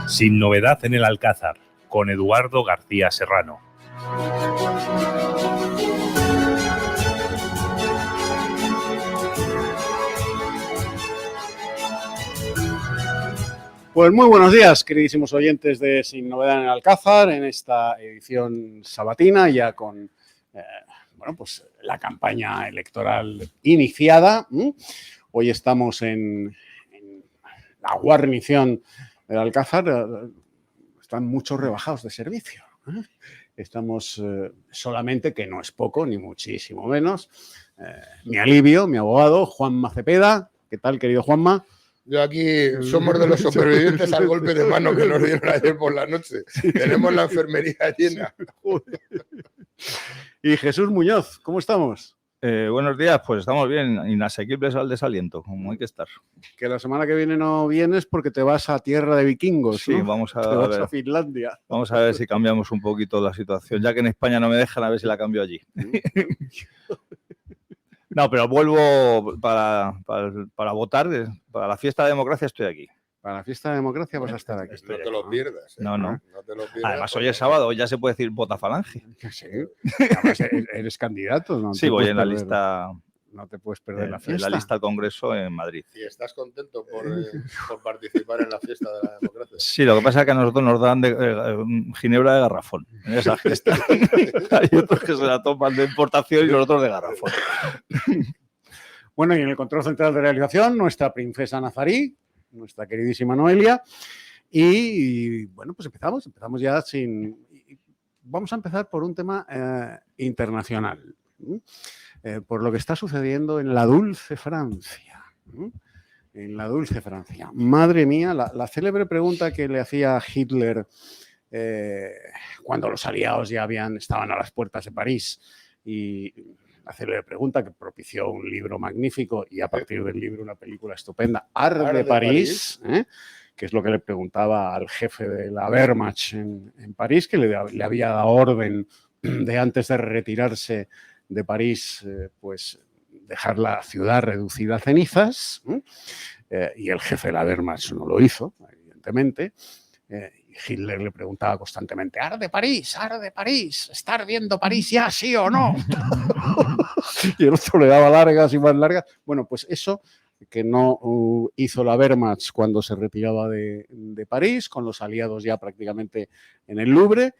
Sin novedad en el Alcázar, con Eduardo García Serrano. Pues muy buenos días, queridísimos oyentes de Sin Novedad en el Alcázar, en esta edición sabatina, ya con pues la campaña electoral iniciada. Hoy estamos en la guarnición del Alcázar. Están muchos rebajados de servicio. Estamos solamente, que no es poco, ni muchísimo menos, mi alivio, mi abogado, Juanma Cepeda. ¿Qué tal, querido Juanma? Yo aquí somos de los supervivientes al golpe de mano que nos dieron ayer por la noche. Tenemos la enfermería llena. Y Jesús Muñoz, ¿cómo estamos? Buenos días, pues estamos bien, inasequibles al desaliento, como hay que estar. Que la semana que viene no vienes porque te vas a tierra de vikingos, sí, ¿no? Vamos te vas a Finlandia. Vamos a ver si cambiamos un poquito la situación, ya que en España no me dejan, a ver si la cambio allí. No, pero vuelvo para votar, para la fiesta de democracia estoy aquí. Para la fiesta de democracia vas a estar aquí. No te lo pierdas. No. No te lo pierdas. Además, hoy es sábado, hoy ya se puede decir vota Falange. Sí. Además, eres candidato, ¿no? Sí, voy en la lista. No te puedes perder la fiesta. En la lista al Congreso en Madrid. ¿Y estás contento por participar en la fiesta de la democracia? Sí, lo que pasa es que a nosotros nos dan ginebra de garrafón en esa fiesta. Hay otros que se la toman de importación y los otros de garrafón. Bueno, y en el control central de realización, nuestra princesa nazarí, nuestra queridísima Noelia. Y bueno, pues empezamos ya Vamos a empezar por un tema internacional. Por lo que está sucediendo en la dulce Francia. En la dulce Francia. Madre mía, la célebre pregunta que le hacía Hitler cuando los aliados ya estaban a las puertas de París, y la célebre pregunta que propició un libro magnífico y a partir del libro una película estupenda, Arde París, que es lo que le preguntaba al jefe de la Wehrmacht en París, que le había dado orden de antes de retirarse de París, pues dejar la ciudad reducida a cenizas, y el jefe de la Wehrmacht no lo hizo, evidentemente. Hitler le preguntaba constantemente: ¿Arde París? ¿Está ardiendo París ya, sí o no? Y el otro le daba largas y más largas. Bueno, pues eso que no hizo la Wehrmacht cuando se retiraba de París, con los aliados ya prácticamente en el Louvre,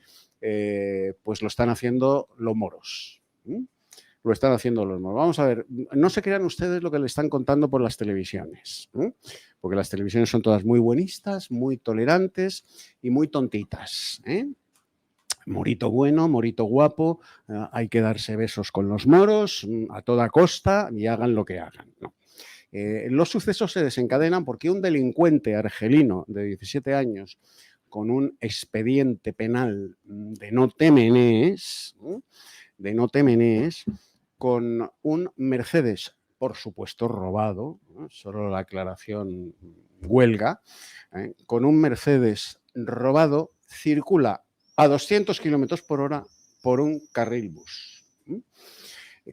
pues lo están haciendo los moros. Lo están haciendo los moros. Vamos a ver, no se crean ustedes lo que le están contando por las televisiones, porque las televisiones son todas muy buenistas, muy tolerantes y muy tontitas. Morito bueno, morito guapo, hay que darse besos con los moros a toda costa y hagan lo que hagan. No. Los sucesos se desencadenan porque un delincuente argelino de 17 años con un expediente penal de no temenés, con un Mercedes, por supuesto robado, solo la aclaración huelga, con un Mercedes robado circula a 200 kilómetros por hora por un carril bus.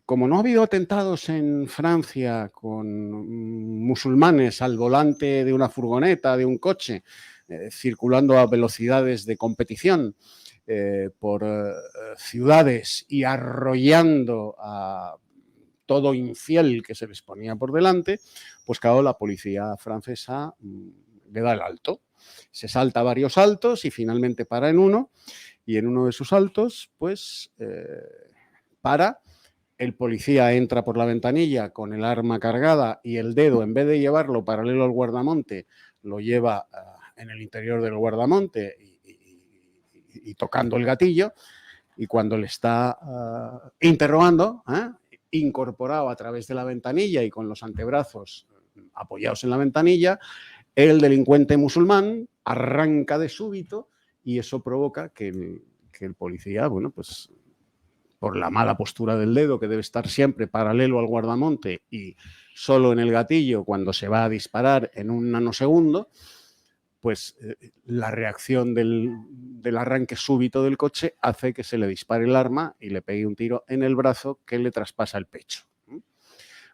Como no ha habido atentados en Francia con musulmanes al volante de una furgoneta, de un coche, circulando a velocidades de competición por ciudades y arrollando a todo infiel que se les ponía por delante, pues claro, la policía francesa le da el alto. Se salta varios altos y finalmente para en uno, y en uno de sus altos, pues para. El policía entra por la ventanilla con el arma cargada y el dedo, en vez de llevarlo paralelo al guardamonte, lo lleva en el interior del guardamonte y tocando el gatillo, y cuando le está interrogando, incorporado a través de la ventanilla y con los antebrazos apoyados en la ventanilla, el delincuente musulmán arranca de súbito y eso provoca que el policía, bueno, pues por la mala postura del dedo, que debe estar siempre paralelo al guardamonte y solo en el gatillo cuando se va a disparar en un nanosegundo, pues la reacción del arranque súbito del coche hace que se le dispare el arma y le pegue un tiro en el brazo que le traspasa el pecho.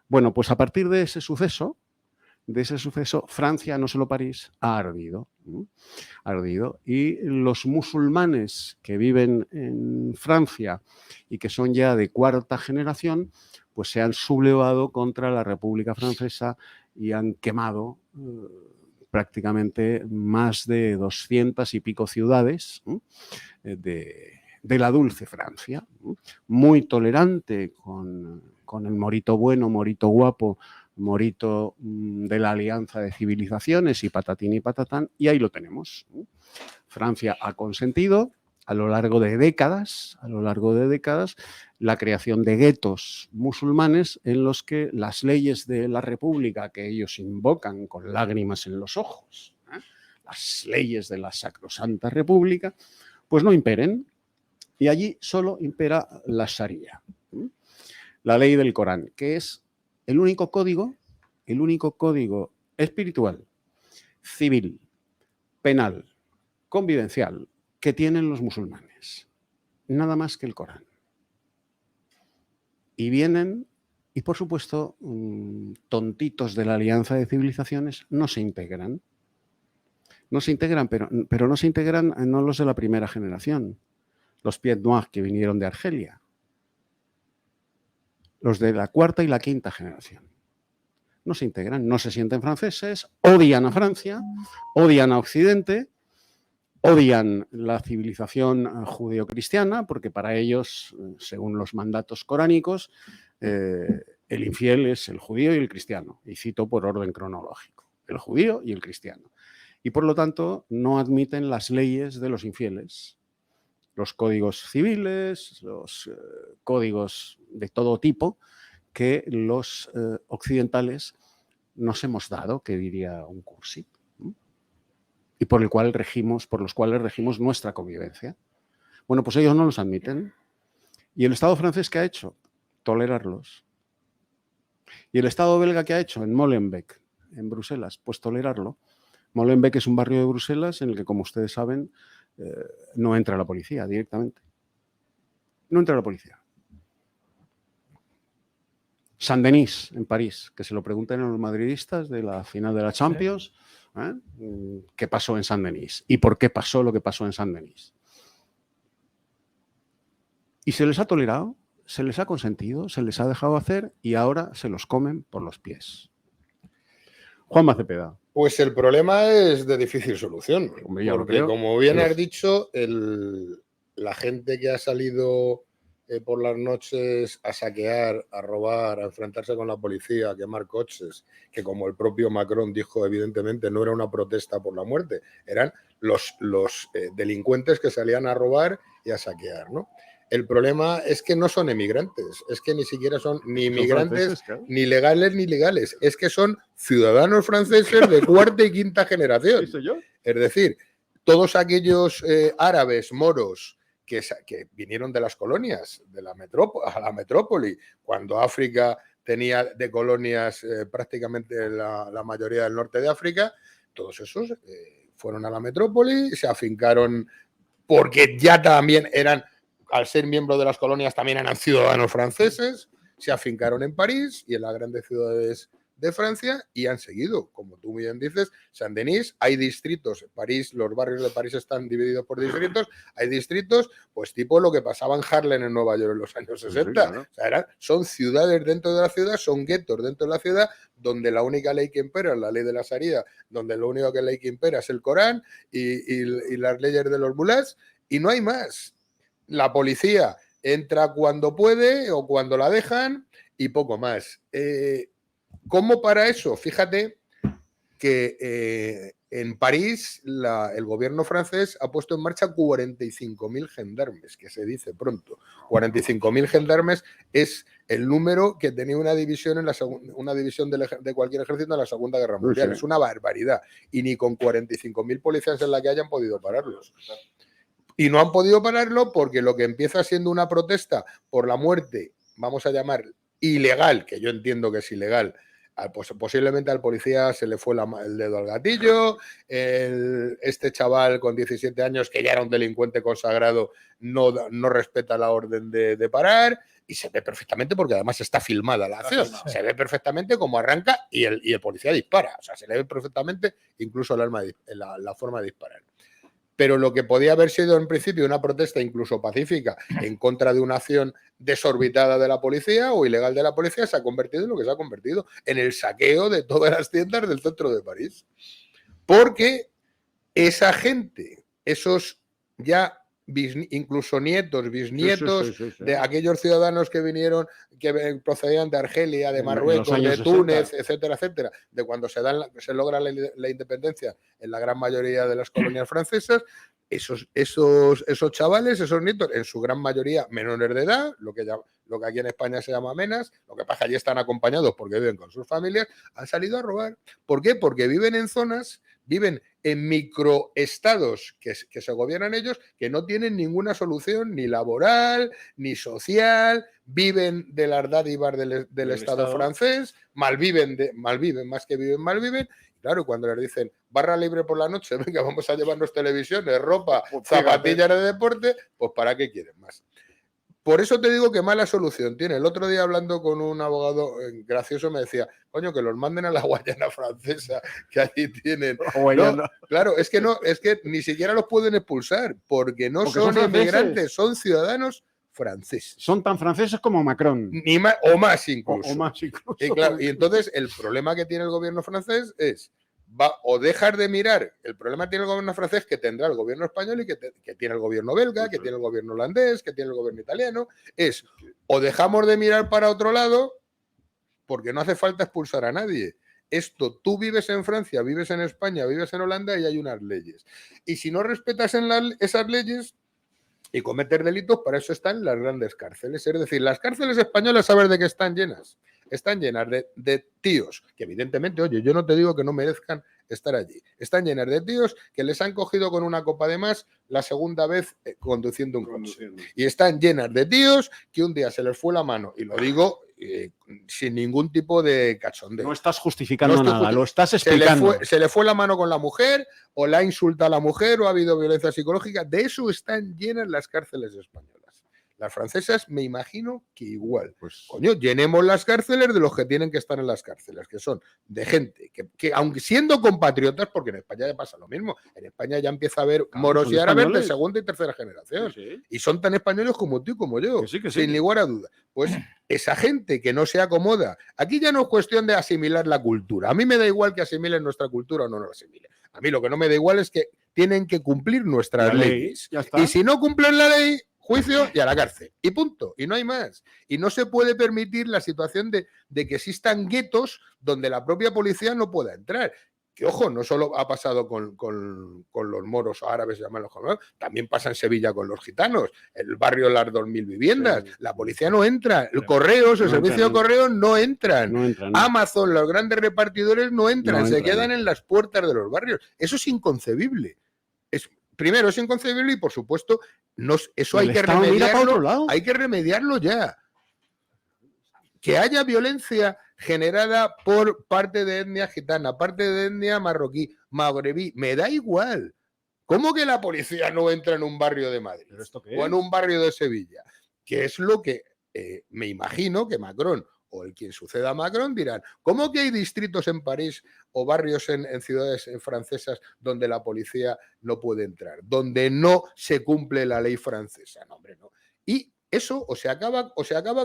Bueno, pues a partir de ese suceso, de ese suceso, Francia, no solo París, ha ardido. Ha ardido. Y los musulmanes que viven en Francia y que son ya de cuarta generación, pues se han sublevado contra la República Francesa y han quemado prácticamente más de 200 y pico ciudades de la dulce Francia, muy tolerante con el morito bueno, morito guapo, morito de la alianza de civilizaciones y patatín y patatán, y ahí lo tenemos. Francia ha consentido a lo largo de décadas, la creación de guetos musulmanes en los que las leyes de la República que ellos invocan con lágrimas en los ojos, las leyes de la Sacrosanta República, pues no imperen. Y allí solo impera la Sharia, la ley del Corán, que es el único código espiritual, civil, penal, convivencial que tienen los musulmanes. Nada más que el Corán. Y vienen, y por supuesto, tontitos de la Alianza de Civilizaciones no se integran. No se integran, pero no se integran no los de la primera generación. Los Pied Noirs que vinieron de Argelia, los de la cuarta y la quinta generación. No se integran, no se sienten franceses, odian a Francia, odian a Occidente, odian la civilización judeocristiana, porque para ellos, según los mandatos coránicos, el infiel es el judío y el cristiano, y cito por orden cronológico, el judío y el cristiano. Y por lo tanto no admiten las leyes de los infieles, los códigos civiles, los códigos de todo tipo que los occidentales nos hemos dado, que diría un cursi, y por los cuales regimos nuestra convivencia. Bueno, pues ellos no los admiten. ¿Y el Estado francés qué ha hecho? Tolerarlos. ¿Y el Estado belga qué ha hecho? En Molenbeek, en Bruselas, pues tolerarlo. Molenbeek es un barrio de Bruselas en el que, como ustedes saben, no entra la policía directamente. No entra la policía. Saint-Denis, en París, que se lo pregunten a los madridistas de la final de la Champions, ¿qué pasó en Saint-Denis? ¿Y por qué pasó lo que pasó en Saint-Denis? Y se les ha tolerado, se les ha consentido, se les ha dejado hacer y ahora se los comen por los pies. Juanma Cepeda. Pues el problema es de difícil solución, Hombre, porque como bien has dicho, la gente que ha salido por las noches a saquear, a robar, a enfrentarse con la policía, a quemar coches, que como el propio Macron dijo, evidentemente no era una protesta por la muerte, eran los delincuentes que salían a robar y a saquear, ¿no? El problema es que no son emigrantes, es que ni siquiera son ni inmigrantes, claro, ni legales ni legales, es que son ciudadanos franceses de cuarta y quinta generación. ¿Soy yo? Es decir, todos aquellos árabes, moros, que vinieron de las colonias, a la metrópoli, cuando África tenía de colonias prácticamente la mayoría del norte de África, todos esos fueron a la metrópoli, se afincaron porque ya también eran, al ser miembros de las colonias, también eran ciudadanos franceses, se afincaron en París y en las grandes ciudades de Francia y han seguido, como tú bien dices, Saint-Denis, hay distritos, París, los barrios de París están divididos por distritos, hay distritos, pues tipo lo que pasaba en Harlem en Nueva York en los años 60, sí, claro. O sea, son ciudades dentro de la ciudad, son guetos dentro de la ciudad, donde la única ley que impera es la ley de la Sharia, donde lo único que ley que impera es el Corán y las leyes de los mulás, y no hay más. La policía entra cuando puede o cuando la dejan y poco más. ¿Cómo para eso? Fíjate que en París el gobierno francés ha puesto en marcha 45.000 gendarmes, que se dice pronto. 45.000 gendarmes es el número que tenía una división de cualquier ejército en la Segunda Guerra Mundial. Sí. Es una barbaridad. Y ni con 45.000 policías en la que hayan podido pararlos. Y no han podido pararlo porque lo que empieza siendo una protesta por la muerte, vamos a llamar ilegal, que yo entiendo que es ilegal, pues posiblemente al policía se le fue el dedo al gatillo, este chaval con 17 años, que ya era un delincuente consagrado, no respeta la orden de parar, y se ve perfectamente porque además está filmada la acción. Se ve perfectamente cómo arranca y el policía dispara. O sea, se le ve perfectamente incluso la forma de disparar. Pero lo que podía haber sido en principio una protesta incluso pacífica en contra de una acción desorbitada de la policía o ilegal de la policía se ha convertido en lo que se ha convertido, en el saqueo de todas las tiendas del centro de París. Porque esa gente, esos ya incluso nietos, bisnietos de aquellos ciudadanos que vinieron, que procedían de Argelia, de Marruecos, de Túnez, etcétera, etcétera, de cuando se logra la independencia en la gran mayoría de las colonias francesas, esos chavales, esos nietos, en su gran mayoría menores de edad, lo que aquí en España se llama menas, lo que pasa es que allí están acompañados porque viven con sus familias, han salido a robar. ¿Por qué? Porque viven en zonas, viven en microestados que se gobiernan ellos, que no tienen ninguna solución ni laboral, ni social, viven de las dádivas del Estado francés, malviven más que viven, malviven. Claro, cuando les dicen barra libre por la noche, venga, vamos a llevarnos televisiones, ropa, zapatillas de deporte, pues ¿para qué quieren más? Por eso te digo que mala solución tiene. El otro día hablando con un abogado gracioso me decía, coño, que los manden a la Guayana francesa, que allí tienen... No, claro, es que ni siquiera los pueden expulsar, porque son inmigrantes, son ciudadanos franceses. Son tan franceses como Macron. O más incluso. O más incluso. Y entonces el problema que tiene el gobierno francés es... o dejar de mirar, el problema tiene el gobierno francés que tendrá el gobierno español y que tiene el gobierno belga, que tiene el gobierno holandés, que tiene el gobierno italiano, es o dejamos de mirar para otro lado porque no hace falta expulsar a nadie. Esto, tú vives en Francia, vives en España, vives en Holanda y hay unas leyes. Y si no respetas esas leyes y cometer delitos, para eso están las grandes cárceles. Es decir, las cárceles españolas, ¿sabes de qué están llenas? Están llenas de tíos, que evidentemente, oye, yo no te digo que no merezcan estar allí. Están llenas de tíos que les han cogido con una copa de más la segunda vez conduciendo un coche. Y están llenas de tíos que un día se les fue la mano, y lo digo sin ningún tipo de cachondeo. No estás justificando nada, lo estás explicando. Se le fue la mano con la mujer, o la insulta a la mujer, o ha habido violencia psicológica. De eso están llenas las cárceles españolas. Las francesas, me imagino que igual. Pues, coño, llenemos las cárceles de los que tienen que estar en las cárceles, que son de gente que aunque siendo compatriotas, porque en España ya pasa lo mismo, en España ya empieza a haber moros y árabes de segunda y tercera generación. Sí. Y son tan españoles como tú y como yo, que sí. sin lugar a duda. Pues esa gente que no se acomoda, aquí ya no es cuestión de asimilar la cultura. A mí me da igual que asimilen nuestra cultura o no la asimilen. A mí lo que no me da igual es que tienen que cumplir nuestras leyes. Y si no cumplen la ley, juicio y a la cárcel. Y punto. Y no hay más. Y no se puede permitir la situación de que existan guetos donde la propia policía no pueda entrar. Que, ojo, no solo ha pasado con los moros o árabes, llamarlos como, también pasa en Sevilla con los gitanos. El barrio Las 2.000 viviendas. Sí. La policía no entra. El correos, el servicio de correos no entran. Amazon, los grandes repartidores no entran. Se quedan en las puertas de los barrios. Eso es inconcebible. Primero, es inconcebible y, por supuesto, eso hay que remediarlo. Hay que remediarlo ya. Que haya violencia generada por parte de etnia gitana, parte de etnia marroquí, magrebí, me da igual. ¿Cómo que la policía no entra en un barrio de Madrid? ¿Pero esto qué o en un barrio de Sevilla? Que es lo que me imagino que Macron o el quien suceda a Macron dirán, ¿cómo que hay distritos en París o barrios en ciudades francesas donde la policía no puede entrar, donde no se cumple la ley francesa? No, hombre, no. Y eso o se acaba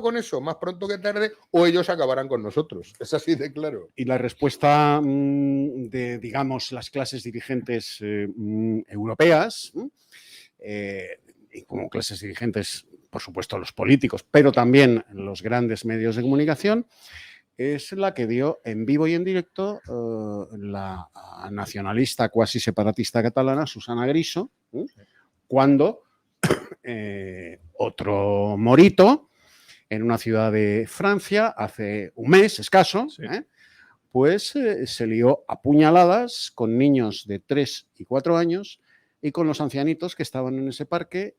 con eso más pronto que tarde, o ellos acabarán con nosotros. Es así de claro. Y la respuesta de, digamos, las clases dirigentes europeas, y como clases dirigentes, por supuesto, los políticos, pero también los grandes medios de comunicación, es la que dio en vivo y en directo la nacionalista cuasi separatista catalana Susana Griso, cuando otro morito en una ciudad de Francia hace un mes escaso, sí. Pues se lió a puñaladas con niños de 3 y 4 años y con los ancianitos que estaban en ese parque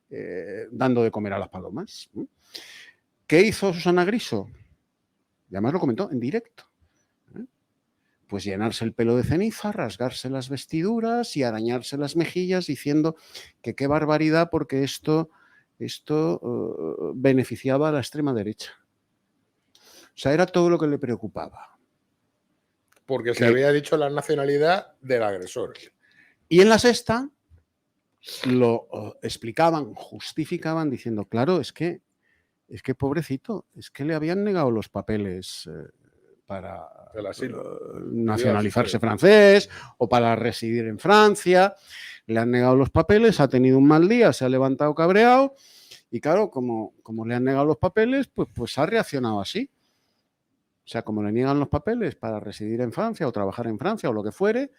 dando de comer a las palomas. ¿Qué hizo Susana Griso? Y además lo comentó en directo. Pues llenarse el pelo de ceniza, rasgarse las vestiduras y arañarse las mejillas diciendo que qué barbaridad porque esto esto beneficiaba a la extrema derecha. O sea, era todo lo que le preocupaba. Porque se había dicho la nacionalidad del agresor. Y en la sexta lo explicaban, justificaban diciendo, claro, es que pobrecito, es que le habían negado los papeles para nacionalizarse francés o para residir en Francia. Le han negado los papeles, ha tenido un mal día, se ha levantado cabreado y claro, como le han negado los papeles, pues ha reaccionado así. O sea, como le niegan los papeles para residir en Francia o trabajar en Francia o lo que fuere,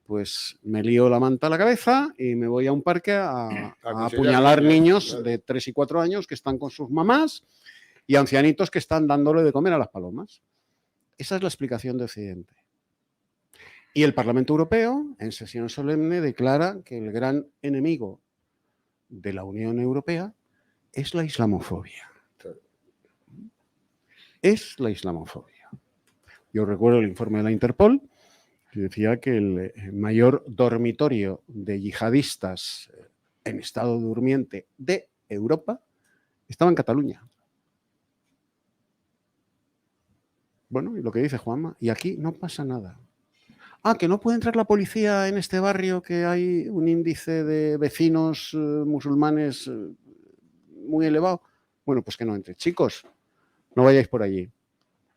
pues me lío la manta a la cabeza y me voy a un parque a apuñalar niños de 3 y 4 años que están con sus mamás y ancianitos que están dándole de comer a las palomas. Esa es la explicación de Occidente. Y el Parlamento Europeo, en sesión solemne, declara que el gran enemigo de la Unión Europea es la islamofobia. Es la islamofobia. Yo recuerdo el informe de la Interpol que decía que el mayor dormitorio de yihadistas en estado durmiente de Europa estaba en Cataluña. Bueno, y lo que dice Juanma, y aquí no pasa nada. Ah, que no puede entrar la policía en este barrio, que hay un índice de vecinos musulmanes muy elevado. Bueno, pues que no entre. Chicos, no vayáis por allí.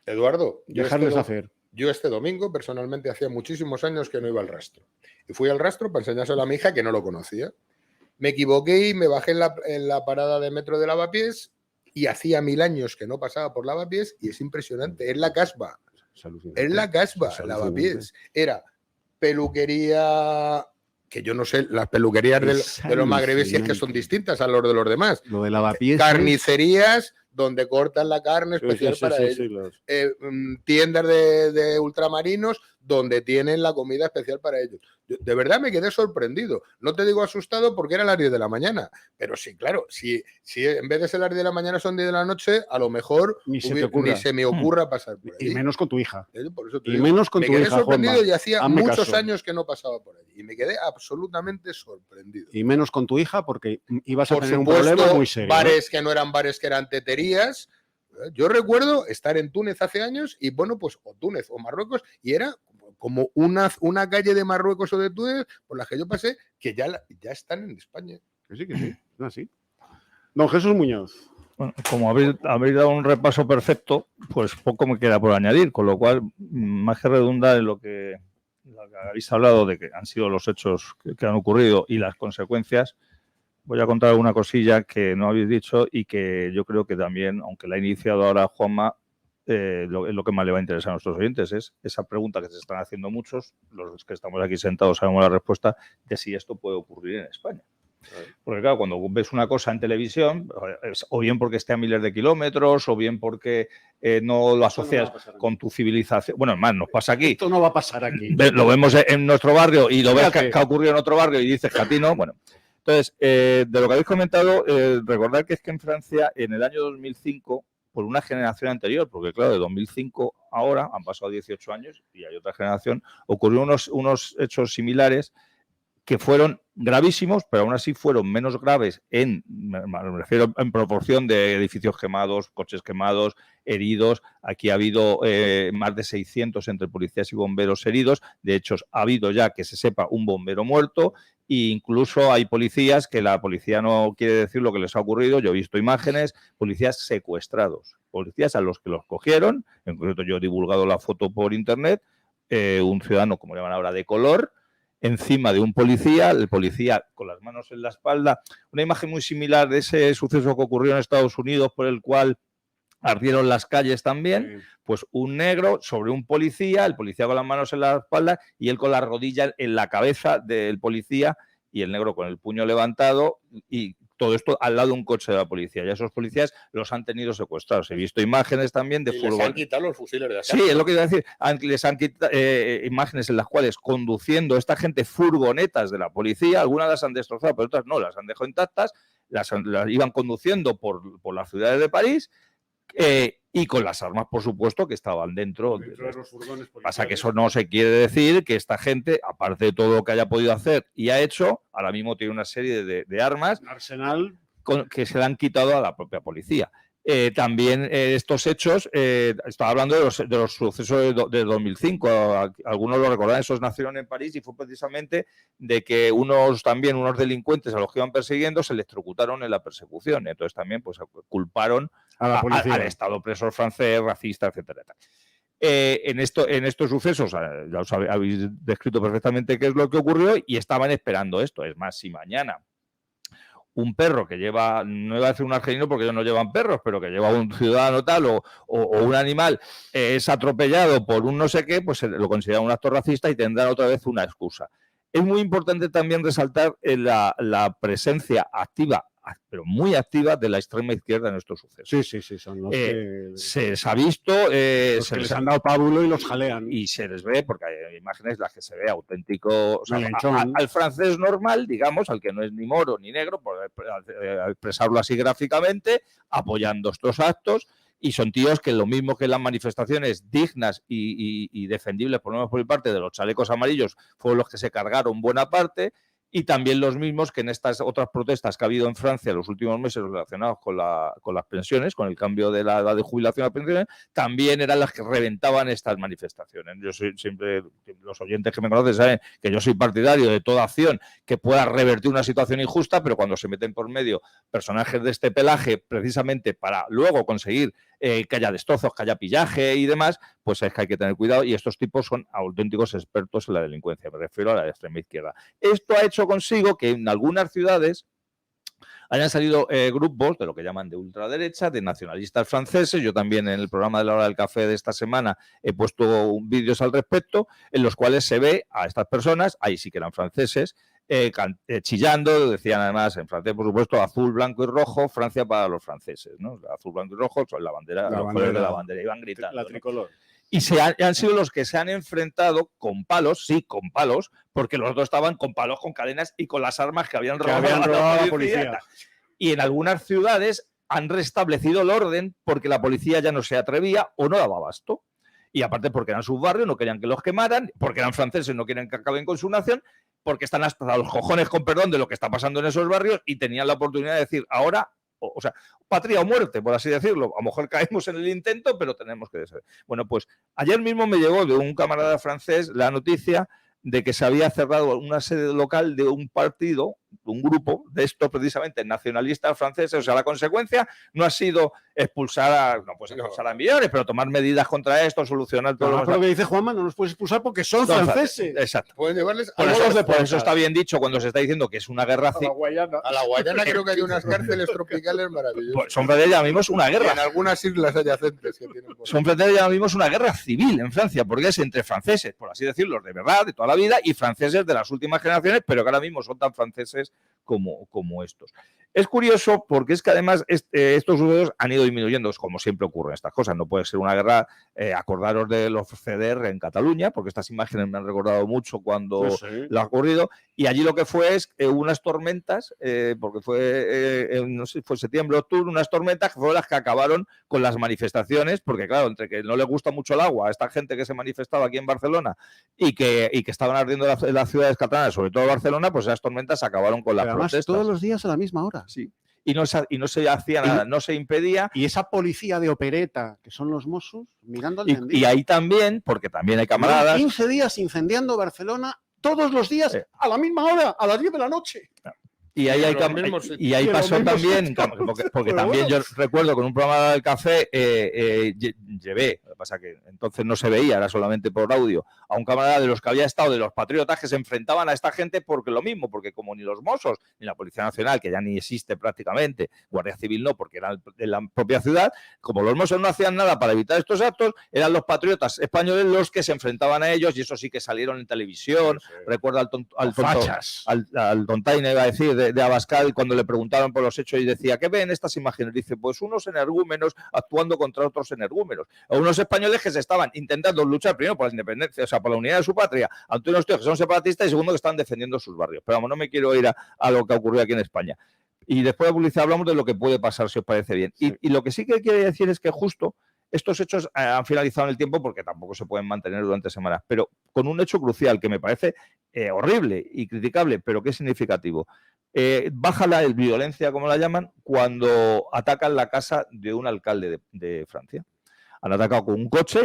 Eduardo, dejarles hacer. Yo este domingo, personalmente, hacía muchísimos años que no iba al rastro. Y fui al rastro para enseñárselo a mi hija, que no lo conocía. Me equivoqué y me bajé en la parada de metro de Lavapiés y hacía 1000 años que no pasaba por Lavapiés y es impresionante. Es la casba. Es la casba, Lavapiés. Era peluquería... que yo no sé, las peluquerías de los magrebíes si es que son distintas a los de los demás. Lo de Lavapiés. Carnicerías donde cortan la carne especial para ellos. Tiendas de ultramarinos donde tienen la comida especial para ellos. Yo, de verdad me quedé sorprendido. No te digo asustado porque era las 10 de la mañana. Pero sí, claro, si en vez de ser las 10 de la mañana son 10 de la noche, a lo mejor ni se me ocurra pasar por allí. Y menos con tu hija. Por eso y menos con tu hija, me quedé sorprendido, Juanma. y hacía muchos años que no pasaba por allí. Y me quedé absolutamente sorprendido. Y menos con tu hija porque ibas a tener un problema muy serio. Bares que no eran bares, que eran teterías. Yo recuerdo estar en Túnez hace años y bueno, pues o Túnez o Marruecos y era como una calle de Marruecos o de Túnez por la que yo pasé que ya están en España. Que sí, es así. Don Jesús Muñoz. Bueno, como habéis dado un repaso perfecto, pues poco me queda por añadir, con lo cual, más que redundar en lo que habéis hablado de que han sido los hechos que han ocurrido y las consecuencias, voy a contar alguna cosilla que no habéis dicho y que yo creo que también, aunque la ha iniciado ahora Juanma, lo que más le va a interesar a nuestros oyentes es esa pregunta que se están haciendo muchos, los que estamos aquí sentados sabemos la respuesta, de si esto puede ocurrir en España. Porque claro, cuando ves una cosa en televisión, o bien porque esté a miles de kilómetros, o bien porque no lo asocias con tu civilización. Bueno, más nos pasa aquí. Esto no va a pasar aquí. Lo vemos en nuestro barrio y lo ves que ha ocurrido en otro barrio y dices que a ti no. Bueno, entonces, de lo que habéis comentado, recordad que es que en Francia, en el año 2005, por una generación anterior, porque claro, de 2005 ahora han pasado 18 años y hay otra generación, ocurrió unos hechos similares que fueron gravísimos, pero aún así fueron menos graves me refiero en proporción de edificios quemados, coches quemados, heridos. Aquí ha habido más de 600 entre policías y bomberos heridos. De hecho, ha habido ya, que se sepa, un bombero muerto e incluso hay policías que la policía no quiere decir lo que les ha ocurrido. Yo he visto imágenes, policías secuestrados, policías a los que los cogieron. En concreto, yo he divulgado la foto por internet, un ciudadano, como llaman ahora, de color, encima de un policía, el policía con las manos en la espalda. Una imagen muy similar de ese suceso que ocurrió en Estados Unidos, por el cual ardieron las calles también, pues un negro sobre un policía, el policía con las manos en la espalda y él con la rodilla en la cabeza del policía y el negro con el puño levantado y todo esto al lado de un coche de la policía. Y a esos policías los han tenido secuestrados. He visto imágenes también de furgonetas. Les han quitado los fusiles de asalto. Sí, es lo que iba a decir. Les han quitado imágenes en las cuales conduciendo esta gente furgonetas de la policía, algunas las han destrozado, pero otras no, las han dejado intactas, las iban conduciendo por las ciudades de París y con las armas, por supuesto, que estaban dentro de los furgones. Pasa que eso no se quiere decir que esta gente, aparte de todo lo que haya podido hacer y ha hecho, ahora mismo tiene una serie de armas. Un arsenal que se le han quitado a la propia policía. También estos hechos, estaba hablando de los sucesos de 2005, algunos lo recordarán, esos nacieron en París y fue precisamente de que unos delincuentes a los que iban persiguiendo se electrocutaron en la persecución. Entonces también pues culparon A la policía. al Estado opresor francés, racista, etcétera. En estos sucesos, ya os habéis descrito perfectamente qué es lo que ocurrió y estaban esperando esto. Es más, si mañana un perro que lleva, no iba a decir un argelino porque ellos no llevan perros, pero que lleva un ciudadano tal o un animal es atropellado por un no sé qué, pues lo consideran un acto racista y tendrán otra vez una excusa. Es muy importante también resaltar la presencia activa, pero muy activa, de la extrema izquierda en estos sucesos. Sí, son los que... Se ha visto... los que les han dado pábulo y los jalean. Y se les ve, porque hay imágenes en las que se ve auténtico... O sea, Melenchón. al francés normal, digamos, al que no es ni moro ni negro, por expresarlo así gráficamente, apoyando estos actos. Y son tíos que lo mismo que las manifestaciones dignas y defendibles, por lo menos por mi parte, de los chalecos amarillos, fueron los que se cargaron buena parte, y también los mismos que en estas otras protestas que ha habido en Francia en los últimos meses relacionados con las pensiones, con el cambio de la edad de jubilación a pensiones, también eran las que reventaban estas manifestaciones. Yo siempre, los oyentes que me conocen saben que yo soy partidario de toda acción que pueda revertir una situación injusta, pero cuando se meten por medio personajes de este pelaje, precisamente para luego conseguir que haya destrozos, que haya pillaje y demás, pues es que hay que tener cuidado, y estos tipos son auténticos expertos en la delincuencia, me refiero a la extrema izquierda. Esto ha hecho consigo que en algunas ciudades hayan salido grupos de lo que llaman de ultraderecha, de nacionalistas franceses. Yo también en el programa de la hora del café de esta semana he puesto vídeos al respecto, en los cuales se ve a estas personas, ahí sí que eran franceses, chillando, decían además en francés, por supuesto, azul, blanco y rojo, Francia para los franceses, ¿no? Azul, blanco y rojo son los colores de la bandera, iban gritando. La tricolor. ¿No? Y han sido los que se han enfrentado con palos, porque los dos estaban con palos, con cadenas y con las armas que habían robado la policía. Y en algunas ciudades han restablecido el orden porque la policía ya no se atrevía o no daba abasto. Y aparte porque eran sus barrios, no querían que los quemaran, porque eran franceses, no quieren que acaben con su nación, porque están hasta los cojones, con perdón, de lo que está pasando en esos barrios, y tenían la oportunidad de decir, ahora, o sea, patria o muerte, por así decirlo. A lo mejor caemos en el intento, pero tenemos que ser. Bueno, pues ayer mismo me llegó de un camarada francés la noticia de que se había cerrado una sede local de un partido, de un grupo de estos precisamente nacionalistas franceses. O sea, la consecuencia no ha sido expulsar a millones, pero tomar medidas contra esto, solucionar todo lo que dice Juanma, no los puedes expulsar porque son franceses. Exacto. Pueden llevarles por eso está bien dicho cuando se está diciendo que es una guerra civil. A la Guayana creo que hay unas cárceles tropicales maravillosas. Pues son frente a ella mismo es una guerra. Y en algunas islas adyacentes que tienen. Son frente a ella mismo es una guerra civil en Francia, porque es entre franceses, por así decirlo, de verdad, de toda la vida, y franceses de las últimas generaciones, pero que ahora mismo son tan franceses como estos. Es curioso porque es que además estos sucesos han ido disminuyendo, como siempre ocurren estas cosas. No puede ser una guerra, acordaros de los CDR en Cataluña, porque estas imágenes me han recordado mucho cuando lo ha ocurrido, y allí lo que fue es unas tormentas, porque fue, no sé, fue septiembre, octubre, unas tormentas que fueron las que acabaron con las manifestaciones, porque claro, entre que no le gusta mucho el agua a esta gente que se manifestaba aquí en Barcelona y que estaban ardiendo las ciudades catalanas, sobre todo Barcelona, pues esas tormentas acabaron con las protestas. Todos los días a la misma hora. Sí. Y no se hacía nada, no se impedía. Y esa policía de opereta, que son los Mossos, mirando al mendigo. Y ahí también, porque también hay camaradas... 15 días incendiando Barcelona, todos los días, a la misma hora, a las 10 de la noche. Y ahí pasó también, porque también yo recuerdo con un programa del café llevé, lo que pasa que entonces no se veía, era solamente por audio, a un camarada de los que había estado, de los patriotas, que se enfrentaban a esta gente porque lo mismo, porque como ni los Mossos, ni la Policía Nacional, que ya ni existe prácticamente, Guardia Civil no, porque era de la propia ciudad, como los Mossos no hacían nada para evitar estos actos, eran los patriotas españoles los que se enfrentaban a ellos, y eso sí que salieron en televisión. Recuerdo al tontaina, iba a decir, de Abascal, cuando le preguntaron por los hechos y decía, ¿qué ven estas imágenes? Dice, pues unos energúmenos actuando contra otros energúmenos, o unos españoles que se estaban intentando luchar primero por la independencia, o sea, por la unidad de su patria, ante unos tíos que son separatistas, y segundo que están defendiendo sus barrios. Pero vamos, no me quiero ir a lo que ocurrió aquí en España. Y después de publicidad hablamos de lo que puede pasar, si os parece bien. Sí. Y lo que sí que quiero decir es que justo estos hechos han finalizado en el tiempo, porque tampoco se pueden mantener durante semanas, pero con un hecho crucial que me parece horrible y criticable, pero que es significativo. baja la violencia, como la llaman, cuando atacan la casa de un alcalde de Francia. Han atacado con un coche,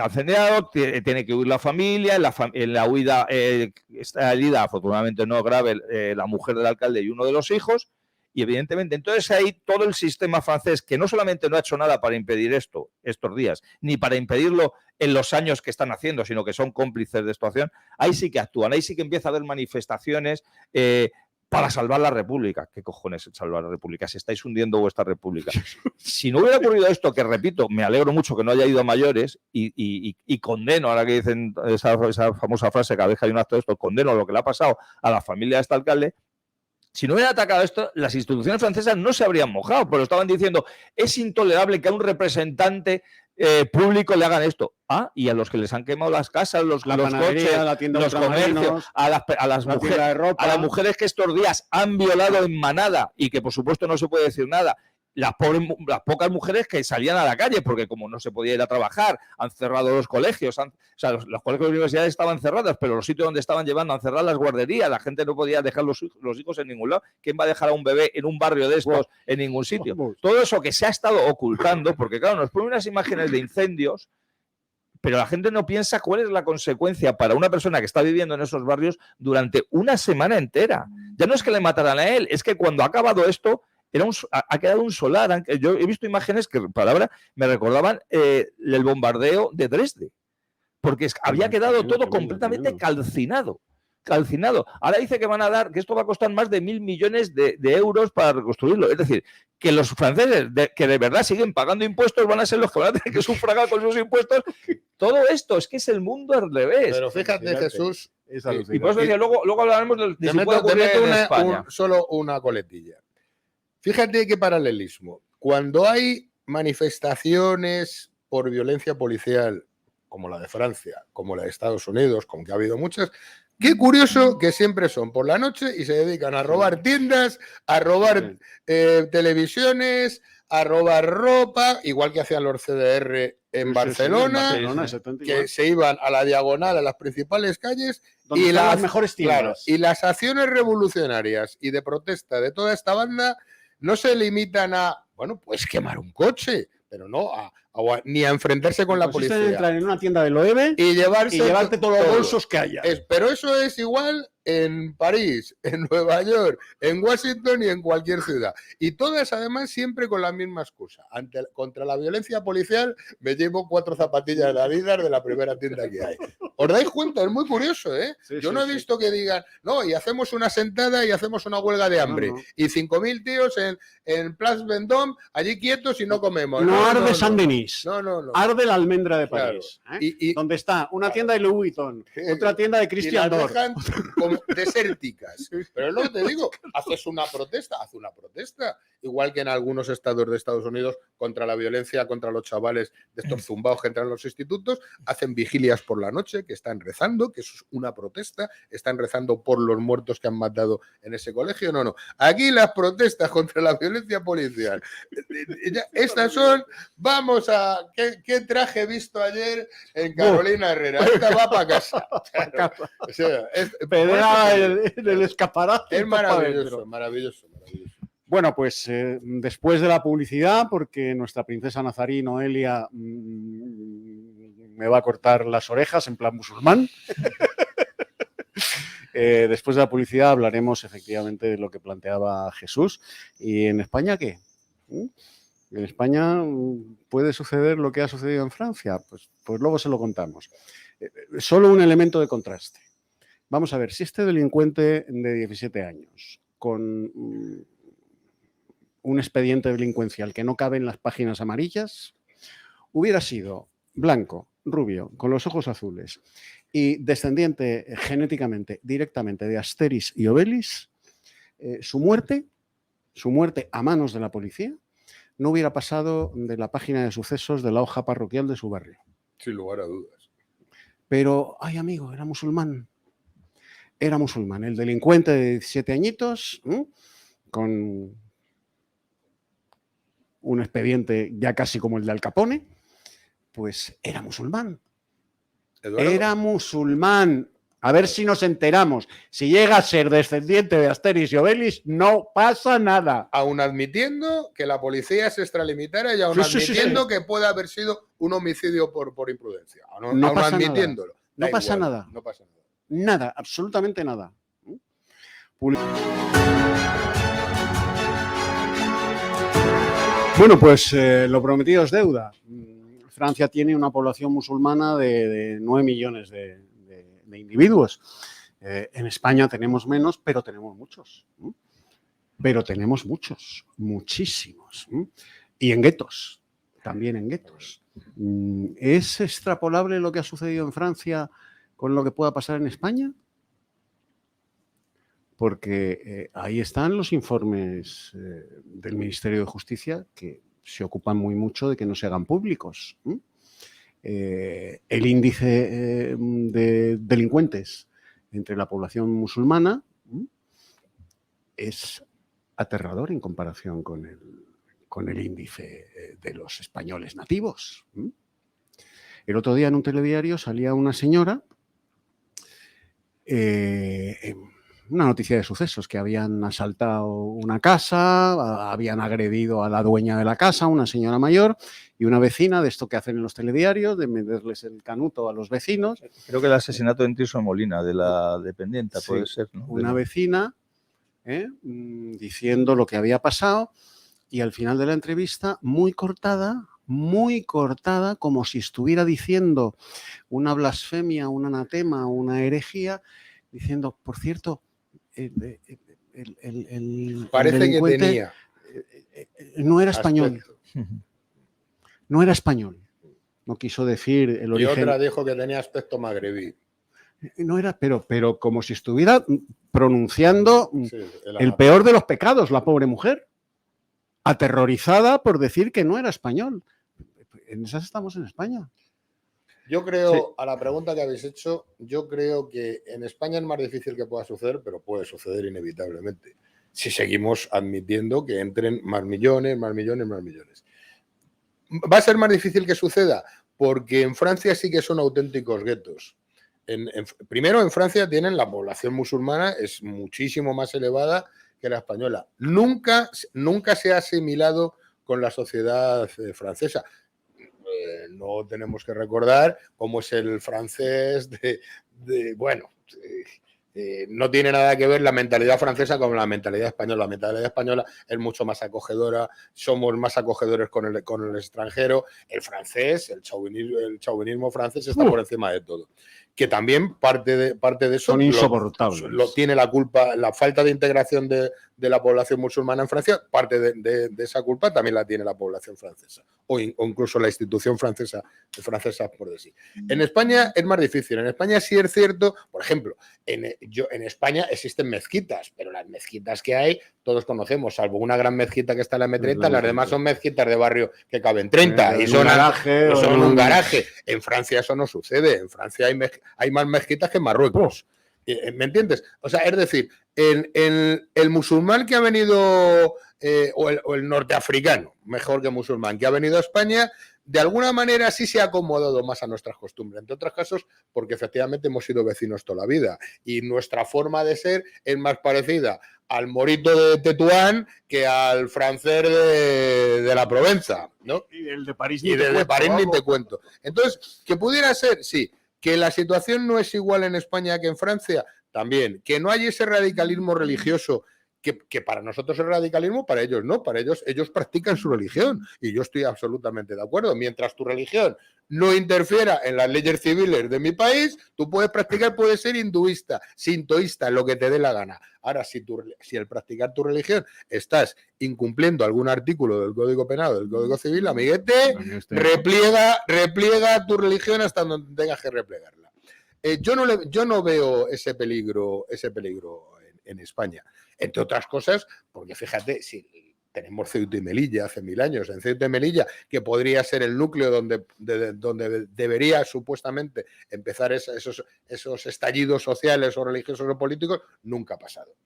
incendiado, tiene que huir la familia, en la huida está herida, afortunadamente no grave, la mujer del alcalde y uno de los hijos, y evidentemente, entonces ahí todo el sistema francés, que no solamente no ha hecho nada para impedir esto estos días, ni para impedirlo en los años que están haciendo, sino que son cómplices de esta acción, ahí sí que actúan, ahí sí que empieza a haber manifestaciones para salvar la República. ¿Qué cojones es salvar la República? Si estáis hundiendo vuestra República. Si no hubiera ocurrido esto, que repito, me alegro mucho que no haya ido a mayores y condeno, ahora que dicen esa famosa frase, cada vez que hay un acto de esto, condeno lo que le ha pasado a la familia de este alcalde. Si no hubiera atacado esto, las instituciones francesas no se habrían mojado, pero estaban diciendo, es intolerable que a un representante público le hagan esto. Y a los que les han quemado las casas, los coches, la tienda los comercios, a las mujeres que estos días han violado en manada y que por supuesto no se puede decir nada. Las pocas mujeres que salían a la calle, porque como no se podía ir a trabajar, han cerrado los colegios, los colegios y universidades estaban cerradas, pero los sitios donde estaban llevando han cerrado las guarderías, la gente no podía dejar los hijos en ningún lado. ¿Quién va a dejar a un bebé en un barrio de estos en ningún sitio? Todo eso que se ha estado ocultando, porque claro, nos ponen unas imágenes de incendios, pero la gente no piensa cuál es la consecuencia para una persona que está viviendo en esos barrios durante una semana entera. Ya no es que le mataran a él, es que cuando ha acabado esto, ha quedado un solar. Yo he visto imágenes que, palabra, me recordaban el bombardeo de Dresde, porque había quedado todo completamente calcinado. Ahora dice que van a dar, que esto va a costar más de 1.000 millones de euros para reconstruirlo. Es decir, que los franceses que de verdad siguen pagando impuestos van a ser los que van a tener que sufragar con sus impuestos. Todo esto es que es el mundo al revés. Pero fíjate, Jesús, y por eso decía, luego hablaremos de si puede ocurrir en España. Solo una coletilla. Fíjate qué paralelismo. Cuando hay manifestaciones por violencia policial, como la de Francia, como la de Estados Unidos, como que ha habido muchas, qué curioso que siempre son por la noche y se dedican a robar tiendas, a robar televisiones, a robar ropa, igual que hacían los CDR en Barcelona, que se iban a la diagonal, a las principales calles, y las mejores tiendas. Claro, y las acciones revolucionarias y de protesta de toda esta banda no se limitan a, bueno, pues quemar un coche, pero no ni a enfrentarse con la policía. En entrar en una tienda de Loewe y llevarte todos los bolsos que haya. Pero eso es igual en París, en Nueva York, en Washington y en cualquier ciudad. Y todas además siempre con la misma excusa. Contra la violencia policial me llevo 4 zapatillas de Adidas de la primera tienda que hay. ¿Os dais cuenta? Es muy curioso, ¿eh? Yo no he visto que digan, no, y hacemos una sentada y hacemos una huelga de hambre. Y 5.000 tíos en Place Vendôme, allí quietos y no comemos. No arde Saint-Denis. No. Arde la Almendra de París. Claro. Donde está una tienda de Louis Vuitton, otra tienda de Christian Dior. Como desérticas. Pero luego te digo, haz una protesta. Igual que en algunos estados de Estados Unidos contra la violencia contra los chavales de estos zumbaos que entran en los institutos, hacen vigilias por la noche que están rezando, que eso es una protesta, están rezando por los muertos que han matado en ese colegio. No. Aquí las protestas contra la violencia policial. Estas son, vamos a, ¿qué traje he visto ayer en Carolina Herrera? Esta va para casa. Claro. O sea, en el escaparate. Es maravilloso. Bueno, pues después de la publicidad, porque nuestra princesa nazarí, Noelia, me va a cortar las orejas en plan musulmán. Después de la publicidad hablaremos efectivamente de lo que planteaba Jesús. ¿Y en España qué? ¿En España puede suceder lo que ha sucedido en Francia? Pues luego se lo contamos. Solo un elemento de contraste. Vamos a ver, si este delincuente de 17 años, con un expediente delincuencial que no cabe en las páginas amarillas, hubiera sido blanco, rubio, con los ojos azules y descendiente genéticamente directamente de Asterix y Obelix, su muerte a manos de la policía no hubiera pasado de la página de sucesos de la hoja parroquial de su barrio. Sin lugar a dudas. Pero, ay amigo, era musulmán. El delincuente de 17 añitos, con un expediente ya casi como el de Al Capone, pues era musulmán. Eduardo. Era musulmán. A ver si nos enteramos. Si llega a ser descendiente de Asterix y Obelix, no pasa nada. Aún admitiendo que la policía se extralimitara y aún admitiendo que puede haber sido un homicidio por imprudencia. Aún admitiéndolo. No pasa nada. No pasa nada. Nada, absolutamente nada. Bueno, pues lo prometido es deuda. Francia tiene una población musulmana de 9 millones de individuos. En España tenemos menos, pero tenemos muchos. Pero tenemos muchos, muchísimos. Y en guetos, también en guetos. ¿Es extrapolable lo que ha sucedido en Francia con lo que pueda pasar en España? Porque ahí están los informes del Ministerio de Justicia que se ocupan muy mucho de que no se hagan públicos. El índice de delincuentes entre la población musulmana es aterrador en comparación con el índice de los españoles nativos. El otro día en un telediario salía una señora, una noticia de sucesos, que habían asaltado una casa, habían agredido a la dueña de la casa, una señora mayor, y una vecina, de esto que hacen en los telediarios, de meterles el canuto a los vecinos. Creo que el asesinato de Tirso Molina, de la dependienta, sí, puede ser, ¿no? Una vecina diciendo lo que había pasado, y al final de la entrevista, muy cortada, como si estuviera diciendo una blasfemia, un anatema, una herejía, diciendo, por cierto, parece que tenía no era español. No era español. No quiso decir el origen. Y otra dijo que tenía aspecto magrebí. No era, pero como si estuviera pronunciando el peor de los pecados, la pobre mujer, aterrorizada por decir que no era español. En esas estamos en España. Yo creo, a la pregunta que habéis hecho, yo creo que en España es más difícil que pueda suceder, pero puede suceder inevitablemente, si seguimos admitiendo que entren más millones. ¿Va a ser más difícil que suceda? Porque en Francia sí que son auténticos guetos. Primero, en Francia tienen la población musulmana, es muchísimo más elevada que la española. Nunca se ha asimilado con la sociedad francesa. No tenemos que recordar cómo es el francés no tiene nada que ver la mentalidad francesa con la mentalidad española. La mentalidad española es mucho más acogedora, somos más acogedores con el extranjero. El francés, el chauvinismo francés está por encima de todo. Que también parte de eso son insoportables. Lo tiene la culpa, la falta de integración de la población musulmana en Francia, parte de esa culpa también la tiene la población francesa o incluso la institución francesa por decir. En España es más difícil. En España sí es cierto, por ejemplo, en España existen mezquitas, pero las mezquitas que hay todos conocemos, salvo una gran mezquita que está en la M30, las demás son mezquitas de barrio que caben 30 y son un garaje. En Francia eso no sucede. En Francia hay más mezquitas que en Marruecos. ¿Me entiendes? O sea, es decir, el musulmán que ha venido, o el norteafricano, mejor que musulmán, que ha venido a España, de alguna manera sí se ha acomodado más a nuestras costumbres, entre otros casos porque efectivamente hemos sido vecinos toda la vida y nuestra forma de ser es más parecida al morito de Tetuán que al francés de la Provenza, ¿no? Y el de París ni te cuento. Entonces, que pudiera ser, sí. Que la situación no es igual en España que en Francia, también. Que no hay ese radicalismo religioso que para nosotros es radicalismo, para ellos no. Para ellos practican su religión. Y yo estoy absolutamente de acuerdo. Mientras tu religión no interfiera en las leyes civiles de mi país, tú puedes practicar, puedes ser hinduista, sintoísta, lo que te dé la gana. Ahora, si al practicar tu religión estás incumpliendo algún artículo del Código Penal o del Código Civil, amiguete, repliega tu religión hasta donde tengas que replegarla. Yo no veo ese peligro en España. Entre otras cosas, porque fíjate, si tenemos Ceuta y Melilla hace 1000 años, en Ceuta y Melilla, que podría ser el núcleo donde debería supuestamente empezar esos estallidos sociales o religiosos o políticos, nunca ha pasado.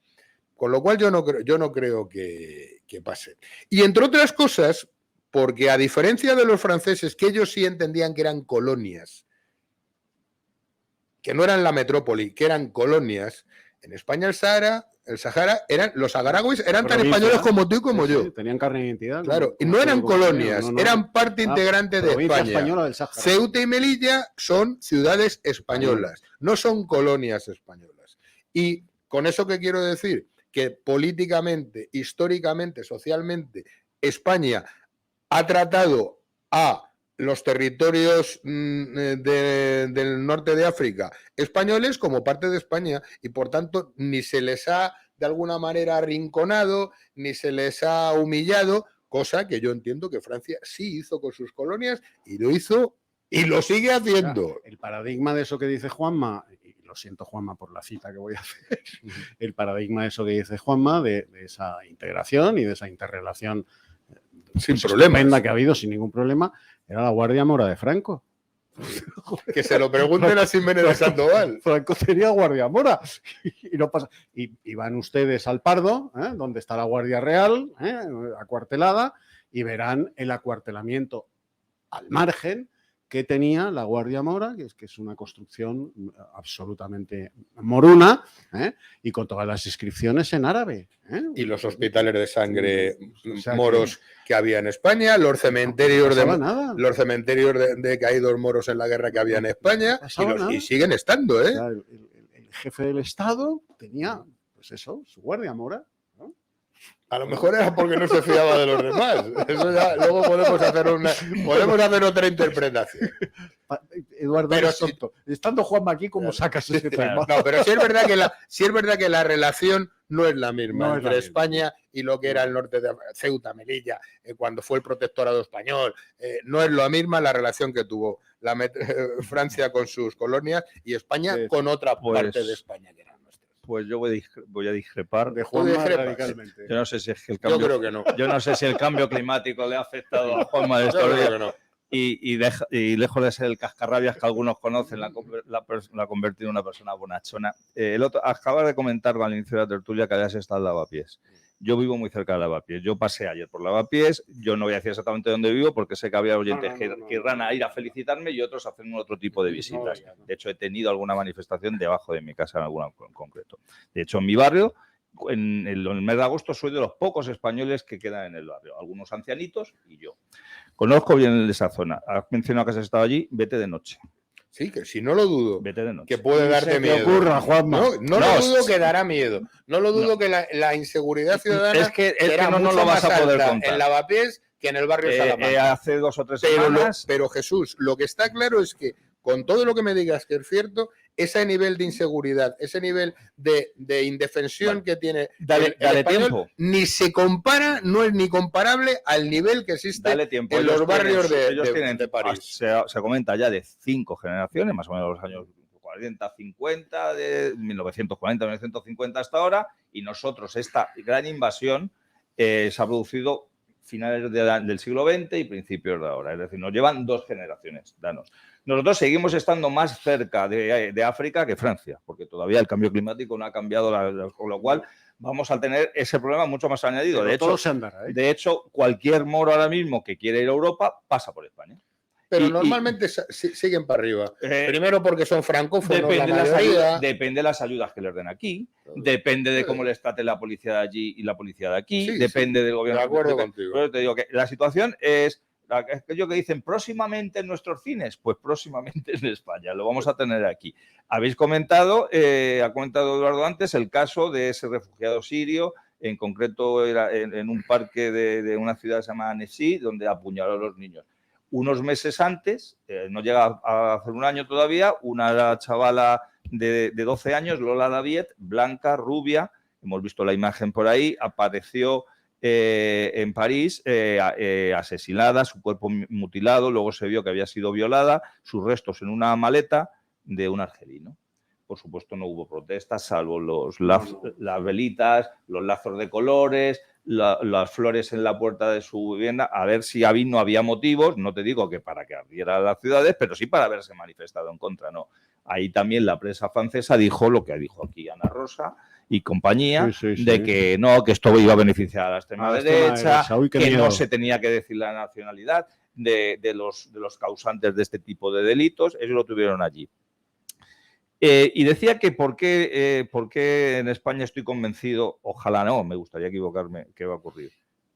Con lo cual yo no creo que pase. Y entre otras cosas, porque a diferencia de los franceses, que ellos sí entendían que eran colonias, que no eran la metrópoli, que eran colonias, en España el Sahara, los saharauis eran tan españoles como tú y como Sí, yo. sí, tenían carne de identidad. Claro, y no eran colonias, no, no. eran parte integrante de Provincia España. española del Sáhara. Ceuta y Melilla son ciudades españolas, no son colonias españolas. Y con eso, ¿qué quiero decir? Que políticamente, históricamente, socialmente, España ha tratado a los territorios del norte de África españoles como parte de España y por tanto ni se les ha de alguna manera arrinconado, ni se les ha humillado, cosa que yo entiendo que Francia sí hizo con sus colonias y lo hizo y lo sigue haciendo. Claro, el paradigma de eso que dice Juanma, y lo siento Juanma por la cita que voy a hacer, el paradigma de eso que dice Juanma, de esa integración y de esa interrelación Sin pues, problemas. estupenda que ha habido sin ningún problema, era la Guardia Mora de Franco. Que se lo pregunten a Ximénez de Sandoval. Franco tenía Guardia Mora y no pasa. Y van ustedes al Pardo, donde está la Guardia Real, acuartelada, y verán el acuartelamiento al margen que tenía la Guardia Mora, que es una construcción absolutamente moruna, y con todas las inscripciones en árabe. Y los hospitales de sangre O sea, moros que había en España, los cementerios no pasaba nada. de caídos moros en la guerra que había en España, No pasaba nada. y siguen estando, O sea, el jefe del Estado tenía, pues eso, su Guardia Mora. ¿No? A lo mejor era porque no se fiaba de los demás. Eso ya, luego podemos hacer otra interpretación. Eduardo, Pero eres tonto. Estando Juanma aquí, ¿cómo sacas ese tema? No, pero sí es verdad que la relación no es la misma No es entre la misma. España y lo que era el norte de Ceuta, Melilla, cuando fue el protectorado español. No es la misma la relación que tuvo Francia con sus colonias y España Sí, con otra pues- parte de España que era nuestra. Pues yo voy a discrepar. De Juanma discrepas. radicalmente. Yo no sé si es que el Yo cambio, creo que no. yo no sé si el cambio climático le ha afectado a Juanma de Yo estos creo días. que no. Y lejos de ser el cascarrabias que algunos conocen, la ha convertido en una persona bonachona. Acabas de comentar al inicio de la tertulia que habías estado en Lavapiés. Yo vivo muy cerca de Lavapiés. Yo pasé ayer por Lavapiés. Yo no voy a decir exactamente dónde vivo porque sé que había oyentes que irán a ir a felicitarme y otros a hacer otro tipo de visitas. No. De hecho, he tenido alguna manifestación debajo de mi casa en alguna en concreto. De hecho, en mi barrio, en el mes de agosto, soy de los pocos españoles que quedan en el barrio. Algunos ancianitos y yo. Conozco bien esa zona. Has mencionado que has estado allí. Vete de noche. Sí, que si no lo dudo, Vete de noche. que puede Ni darte se te miedo. ocurra, Juanma. No lo dudo que dará miedo. No lo dudo que la inseguridad ciudadana Es que será no mucho lo vas más a poder alta contar. en Lavapiés que en el barrio Salamanca. Hace 2 o 3 Pero, semanas. pero Jesús, lo que está claro es que con todo lo que me digas que es cierto, ese nivel de inseguridad, ese nivel de indefensión Vale. que tiene Dale español, tiempo. ni se compara, no es ni comparable al nivel que existe Dale tiempo. en los barrios ellos tienen, de París. Se comenta ya de 5 generaciones, más o menos los años 40, 50, de 1940, 1950 hasta ahora, y nosotros esta gran invasión se ha producido finales del siglo XX y principios de ahora. Es decir, nos llevan 2 generaciones. Nosotros seguimos estando más cerca de África que Francia, porque todavía el cambio climático no ha cambiado, con lo cual vamos a tener ese problema mucho más añadido. Pero todo se andará, ¿eh? De hecho, cualquier moro ahora mismo que quiere ir a Europa pasa por España. Pero Y- normalmente siguen para arriba. Primero porque son francófonos la Depende mayoría. de las ayudas que les den aquí, depende de cómo les trate la policía de allí y la policía de aquí, Sí, depende sí, del gobierno. de acuerdo Por contigo. eso te digo que la situación es aquello que dicen próximamente en nuestros cines, pues próximamente en España, lo vamos a tener aquí. Habéis comentado, ha comentado Eduardo antes, el caso de ese refugiado sirio, en concreto era en un parque de una ciudad que se llama Annecy, donde apuñaló a los niños. Unos meses antes, no llega a hacer un año todavía, una chavala de 12 años, Lola Daviet, blanca, rubia, hemos visto la imagen por ahí, apareció en París asesinada, su cuerpo mutilado, luego se vio que había sido violada, sus restos en una maleta de un argelino. Por supuesto no hubo protestas, salvo las velitas, los lazos de colores, las flores en la puerta de su vivienda, a ver si no había motivos, no te digo que para que ardiera las ciudades, pero sí para haberse manifestado en contra, ¿no? Ahí también la prensa francesa dijo lo que dijo aquí Ana Rosa y compañía, Sí. de que no, que esto iba a beneficiar a la extrema derecha, Uy, qué que miedo. no se tenía que decir la nacionalidad de los causantes de este tipo de delitos, eso lo tuvieron allí. Y decía que por qué en España estoy convencido, ojalá no, me gustaría equivocarme, que va a ocurrir.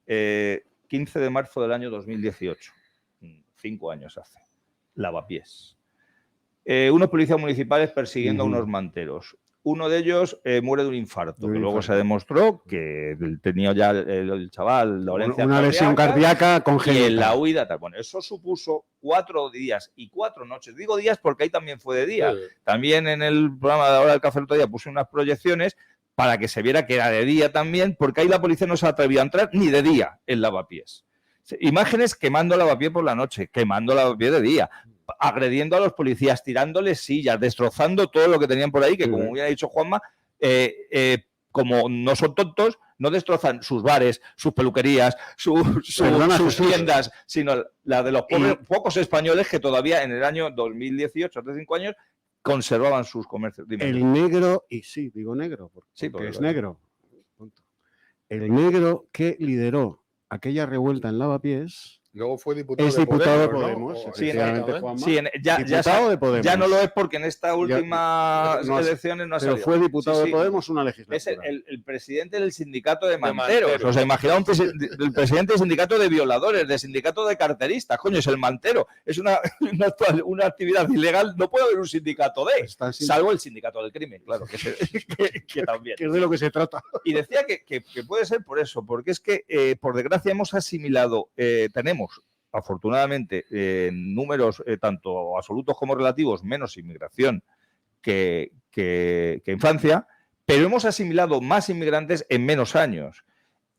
15 de marzo del año 2018, 5 años hace, Lavapiés. Unos policías municipales persiguiendo a unos manteros. Uno de ellos muere de un infarto, que luego se demostró que tenía ya el chaval una lesión cardíaca congénita. Y en la huida, tal. Bueno, eso supuso 4 días y 4 noches. Digo días porque ahí también fue de día. Sí. También en el programa de la Hora del Café el otro día puse unas proyecciones para que se viera que era de día también, porque ahí la policía no se atrevía a entrar ni de día en Lavapiés. Imágenes quemando Lavapiés por la noche, quemando Lavapiés de día, agrediendo a los policías, tirándoles sillas, destrozando todo lo que tenían por ahí, que como hubiera dicho Juanma, como no son tontos, no destrozan sus bares, sus peluquerías, sus tiendas, sino la de los pocos españoles que todavía en el año 2018, hace 5 años, conservaban sus comercios. Dime. El negro, y sí, digo negro, porque es negro. El negro que lideró aquella revuelta en Lavapiés. Luego fue diputado de Podemos. ¿no? Sí, diputado de Podemos. Ya no lo es porque en estas últimas elecciones no ha salido. Pero fue diputado de Podemos una legislatura. Es el presidente del sindicato de manteros. O sea, imaginaos el presidente del sindicato de violadores, del sindicato de carteristas. Coño, es el mantero. Es una actividad ilegal. No puede haber un sindicato salvo el sindicato del crimen, claro, que también. Que es de lo que se trata. Y decía que puede ser por eso, porque es que, por desgracia, hemos asimilado, tenemos afortunadamente, números tanto absolutos como relativos, menos inmigración que en Francia, pero hemos asimilado más inmigrantes en menos años.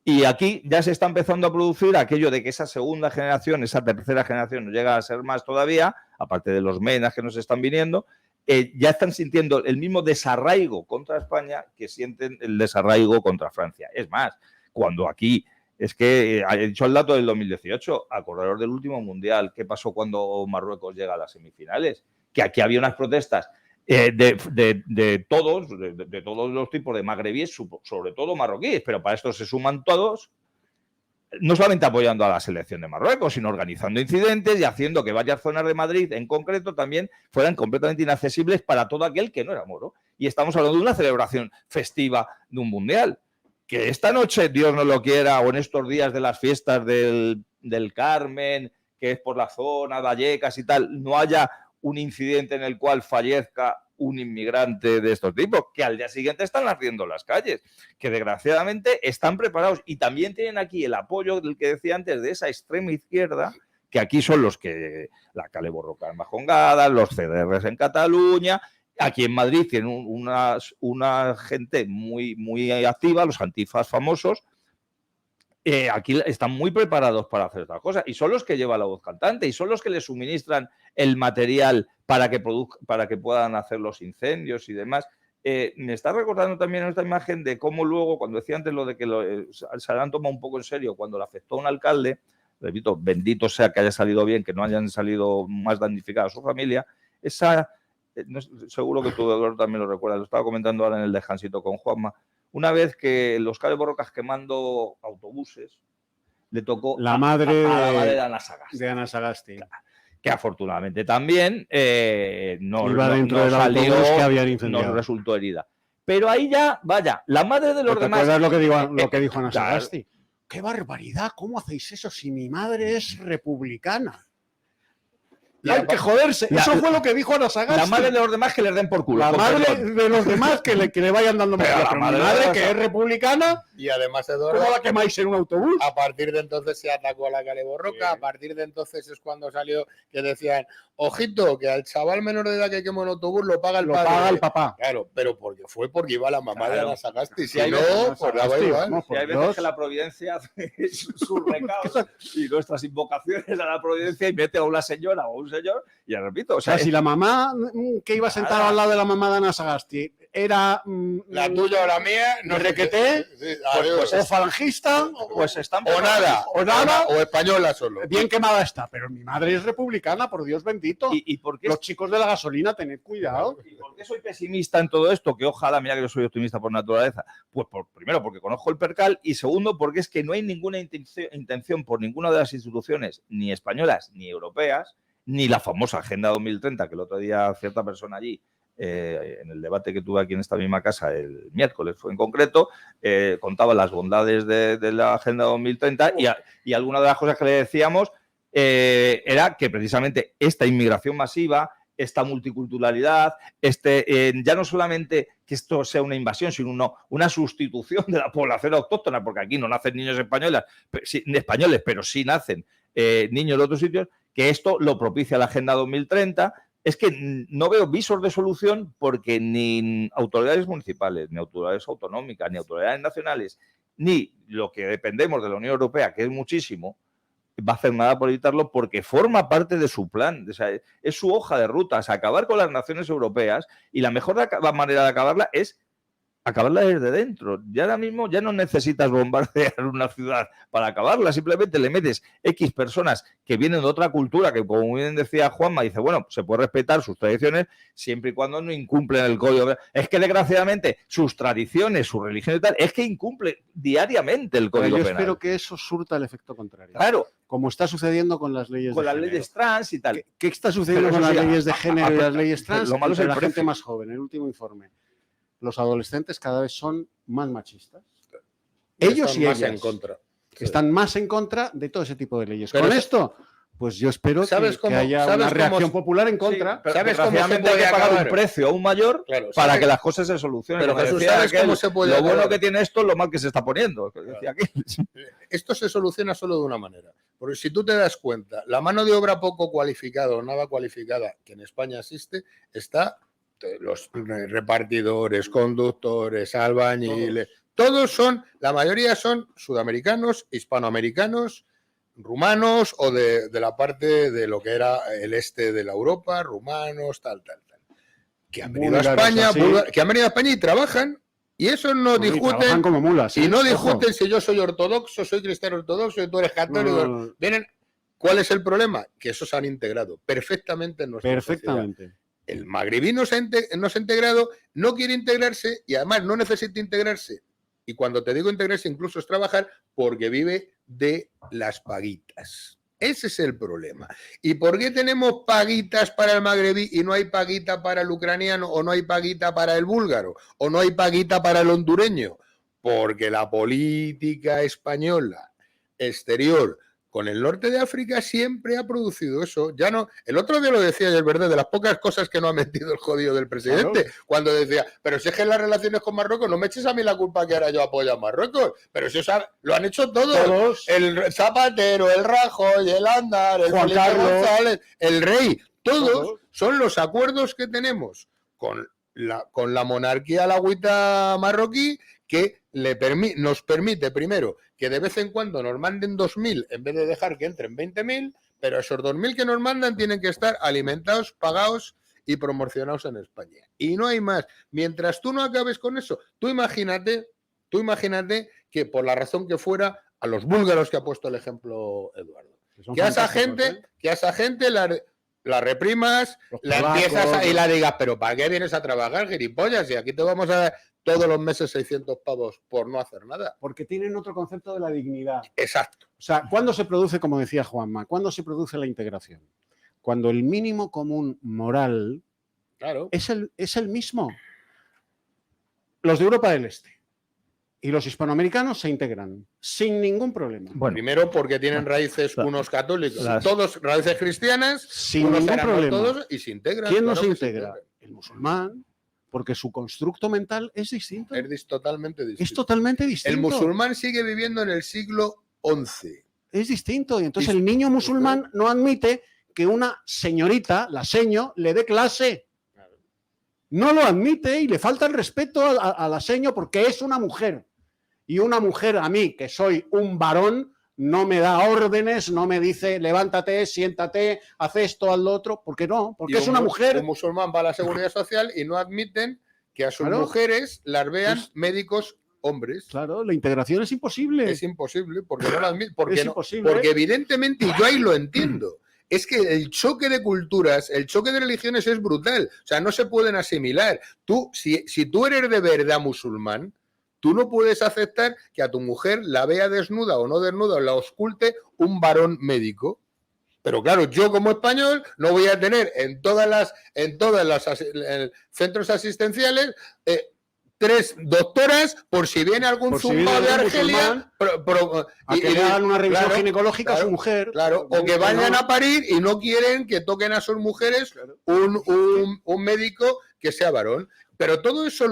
Y aquí ya se está empezando a producir aquello de que esa segunda generación, esa tercera generación, no llega a ser más todavía, aparte de los menas que nos están viniendo, ya están sintiendo el mismo desarraigo contra España que sienten el desarraigo contra Francia. Es más, cuando aquí... Es que he dicho el dato del 2018, acordaros del último mundial. ¿Qué pasó cuando Marruecos llega a las semifinales? Que aquí había unas protestas de todos los tipos de magrebíes, sobre todo marroquíes, pero para esto se suman todos, no solamente apoyando a la selección de Marruecos, sino organizando incidentes y haciendo que varias zonas de Madrid, en concreto, también fueran completamente inaccesibles para todo aquel que no era moro. Y estamos hablando de una celebración festiva de un mundial. Que esta noche, Dios no lo quiera, o en estos días de las fiestas del Carmen, que es por la zona, Vallecas y tal, no haya un incidente en el cual fallezca un inmigrante de estos tipos, que al día siguiente están ardiendo las calles, que desgraciadamente están preparados y también tienen aquí el apoyo del que decía antes de esa extrema izquierda, que aquí son los que la Kale Borroka en Bajongadas, los CDRs en Cataluña. Aquí en Madrid tienen una gente muy activa, los antifas famosos. Aquí están muy preparados para hacer estas cosas y son los que llevan la voz cantante y son los que les suministran el material para que puedan hacer los incendios y demás. Me está recordando también esta imagen de cómo luego, cuando decía antes lo de que se han tomado un poco en serio cuando le afectó a un alcalde, repito, bendito sea que haya salido bien, que no hayan salido más damnificados a su familia, seguro que tú, Eduardo, también lo recuerdas, lo estaba comentando ahora en el descansito con Juanma. Una vez que los Kale Borroka quemando autobuses, le tocó la madre de Ana Sagasti. De Ana Sagasti. Que afortunadamente también no salió, que habían incendiado. No resultó herida. Pero ahí ya, vaya, la madre de los demás... ¿Te acuerdas lo que dijo Ana Sagasti? ¡Qué barbaridad! ¿Cómo hacéis eso si mi madre es republicana? Y hay que joderse. Eso fue lo que dijo Ana Sagasti. La madre de los demás que les den por culo. La madre de los demás que le vayan dando más. Pero mi madre, que es republicana, y además, Eduardo, ¿cómo la quemáis en un autobús? A partir de entonces se atacó a la Kale Borroka. Sí. A partir de entonces es cuando salió que decían, ojito, que al chaval menor de edad que quemó el autobús lo paga el padre. Lo paga el papá. Claro, pero fue porque iba la mamá de Ana Sagasti. Si no, pues la igual. Y hay veces que la providencia hace sus recados y nuestras invocaciones a la providencia y mete a una señora o un señor y repito, o sea, si la mamá que iba sentada al lado de la mamá de Ana Sagasti era la tuya o la mía, no requeté, pues o falangista, pues están o nada, o española solo. Bien quemada está, pero mi madre es republicana, por Dios bendito. ¿Y por qué los chicos de la gasolina, tened cuidado? ¿Y por qué soy pesimista en todo esto? Que ojalá, mira que yo soy optimista por naturaleza. Pues primero porque conozco el percal y segundo porque es que no hay ninguna intención por ninguna de las instituciones, ni españolas ni europeas, ni la famosa Agenda 2030, que el otro día cierta persona allí en el debate que tuve aquí en esta misma casa el miércoles, fue en concreto, contaba las bondades de la Agenda 2030 y alguna de las cosas que le decíamos era que precisamente esta inmigración masiva, esta multiculturalidad, ya no solamente que esto sea una invasión, sino una sustitución de la población autóctona, porque aquí no nacen niños españoles, pero sí nacen niños de otros sitios, que esto lo propicia la Agenda 2030. Es que no veo visos de solución porque ni autoridades municipales, ni autoridades autonómicas, ni autoridades nacionales, ni lo que dependemos de la Unión Europea, que es muchísimo, va a hacer nada por evitarlo porque forma parte de su plan. O sea, es su hoja de ruta, es acabar con las naciones europeas y la mejor manera de acabarla es acabarla desde dentro. Ya ahora mismo ya no necesitas bombardear una ciudad para acabarla, simplemente le metes X personas que vienen de otra cultura, que como bien decía Juanma, dice, bueno, se puede respetar sus tradiciones siempre y cuando no incumplen el código. Es que desgraciadamente sus tradiciones, su religión y tal, es que incumple diariamente el código penal. Yo espero que eso surta el efecto contrario. Claro. Como está sucediendo con las leyes con de las género. Leyes trans y tal. ¿Qué está sucediendo con las leyes de género y las leyes trans? Lo malo es entre el la precio. gente más joven. El último informe. Los adolescentes cada vez son más machistas. Ellos y más ellas en contra. están más en contra de todo ese tipo de leyes. Pero con eso- esto, pues yo espero que haya una reacción popular en contra. Pero ¿Sabes cómo se desgraciadamente puede hay que pagar acabar? un precio aún mayor Claro, para ¿sabes? que las cosas se solucionen. Pero Como Jesús, decía ¿sabes aquel, cómo se puede lo bueno acabar? que tiene esto es lo mal que se está poniendo. Que decía aquel. Esto se soluciona solo de una manera. Porque si tú te das cuenta, la mano de obra poco cualificada o nada cualificada que en España existe, está los repartidores, conductores, albañiles, la mayoría son sudamericanos, hispanoamericanos, rumanos o de la parte de lo que era el este de la Europa, rumanos, tal. Que han venido a España, que han venido a España y trabajan. Y eso no discuten como mulas, y no ojo. discuten si yo soy ortodoxo, soy cristiano ortodoxo y tú eres católico. No. Vienen, ¿cuál es el problema? Que esos se han integrado perfectamente en nuestra sociedad. Perfectamente. El magrebí no se ha integrado, no quiere integrarse y además no necesita integrarse. Y cuando te digo integrarse, incluso es trabajar porque vive de las paguitas. Ese es el problema. ¿Y por qué tenemos paguitas para el magrebí y no hay paguita para el ucraniano o no hay paguita para el búlgaro o no hay paguita para el hondureño? Porque la política española exterior con el norte de África siempre ha producido eso. Ya no, el otro día lo decía, y es verdad, de las pocas cosas que no ha metido el jodido del presidente, claro. Cuando decía, pero si es que en las relaciones con Marruecos no me eches a mí la culpa que ahora yo apoyo a Marruecos, pero si lo han hecho todos. El Zapatero, el Rajoy, el Andar, el Juan Carlos González, el Rey, todos son los acuerdos que tenemos con la monarquía alawita marroquí que nos permite, primero, que de vez en cuando nos manden 2.000 en vez de dejar que entren 20.000, pero esos 2.000 que nos mandan tienen que estar alimentados, pagados y promocionados en España. Y no hay más. Mientras tú no acabes con eso, tú imagínate que por la razón que fuera, a los búlgaros que ha puesto el ejemplo Eduardo, que a esa gente la reprimas, la empiezas y la digas, pero ¿para qué vienes a trabajar, gilipollas? Y aquí te vamos a dar todos los meses 600 pavos por no hacer nada. Porque tienen otro concepto de la dignidad. Exacto. O sea, ¿cuándo se produce, como decía Juanma, cuándo se produce la integración? Cuando el mínimo común moral es el mismo. Los de Europa del Este y los hispanoamericanos se integran sin ningún problema. Bueno, primero porque tienen raíces unos católicos, todos raíces cristianas, sin ningún problema. Todos y se integran. ¿Quién no se integra? El musulmán, porque su constructo mental es distinto. Es totalmente distinto. Es totalmente distinto. El musulmán sigue viviendo en el siglo XI. Es distinto. Y entonces el niño musulmán no admite que una señorita, la seño, le dé clase. No lo admite y le falta el respeto a la seño porque es una mujer. Y una mujer a mí, que soy un varón, no me da órdenes, no me dice levántate, siéntate, haz esto, haz lo otro. ¿Por qué no? Porque es una mujer. Un musulmán va a la seguridad social y no admiten que a sus mujeres las vean médicos hombres. Claro, la integración es imposible. Es imposible porque no la admiten. Porque evidentemente, y yo ahí lo entiendo, es que el choque de culturas, el choque de religiones es brutal. O sea, no se pueden asimilar. Tú, si tú eres de verdad musulmán, tú no puedes aceptar que a tu mujer la vea desnuda o no desnuda o la ausculte un varón médico. Pero claro, yo como español no voy a tener en todas las centros asistenciales 3 doctoras por si viene algún zumbao de Argelia a que le hagan una revisión claro, ginecológica a su claro, mujer. Claro, o que vayan a parir y no quieren que toquen a sus mujeres un médico que sea varón. Pero todo eso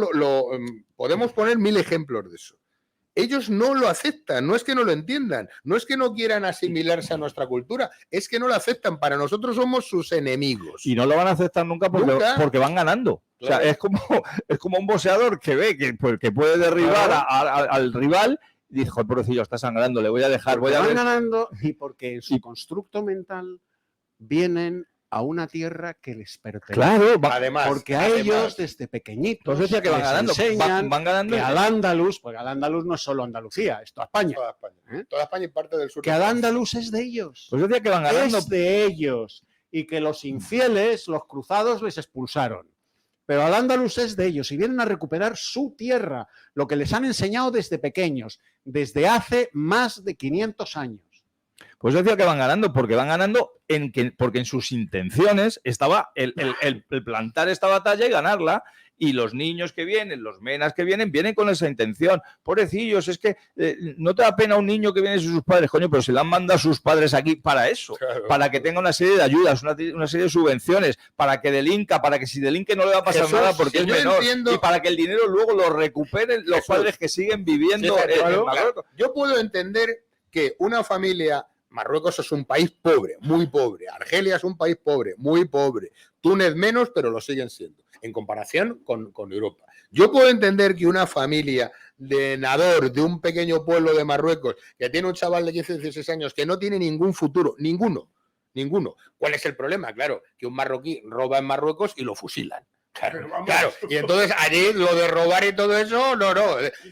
podemos poner 1000 ejemplos de eso. Ellos no lo aceptan, no es que no lo entiendan, no es que no quieran asimilarse a nuestra cultura, es que no lo aceptan. Para nosotros somos sus enemigos. Y no lo van a aceptar nunca porque van ganando. Claro. O sea, es como un boxeador que ve que puede derribar al rival y dice, joder, pobrecillo, está sangrando, le voy a dejar. Van ganando y porque en su constructo mental vienen a una tierra que les pertenece. Claro, además, porque a ellos desde pequeñitos pues decía que van ganando, van ganando que al andaluz, porque al andaluz no es solo Andalucía, es toda España. Toda España, toda España y parte del sur. Que al andaluz es de ellos. Pues decía que van ganando. Es de ellos. Y que los infieles, los cruzados, les expulsaron. Pero al andaluz es de ellos y vienen a recuperar su tierra, lo que les han enseñado desde pequeños, desde hace más de 500 años. Pues decía que van ganando, porque van ganando porque en sus intenciones estaba el plantar esta batalla y ganarla. Y los niños que vienen, los menas que vienen con esa intención. Pobrecillos, es que no te da pena un niño que viene de sus padres, coño, pero se le han mandado a sus padres aquí para eso, claro, para que tenga una serie de ayudas, una serie de subvenciones, para que delinca, para que si delinque no le va a pasar nada porque es menor, y para que el dinero luego lo recuperen los padres que siguen viviendo en Marruecos. Yo puedo entender que una familia... Marruecos es un país pobre, muy pobre. Argelia es un país pobre, muy pobre. Túnez menos, pero lo siguen siendo, en comparación con Europa. Yo puedo entender que una familia de Nador, de un pequeño pueblo de Marruecos, que tiene un chaval de 15 o 16 años que no tiene ningún futuro, ninguno. ¿Cuál es el problema? Claro, que un marroquí roba en Marruecos y lo fusilan. Claro, y entonces allí lo de robar y todo eso, no.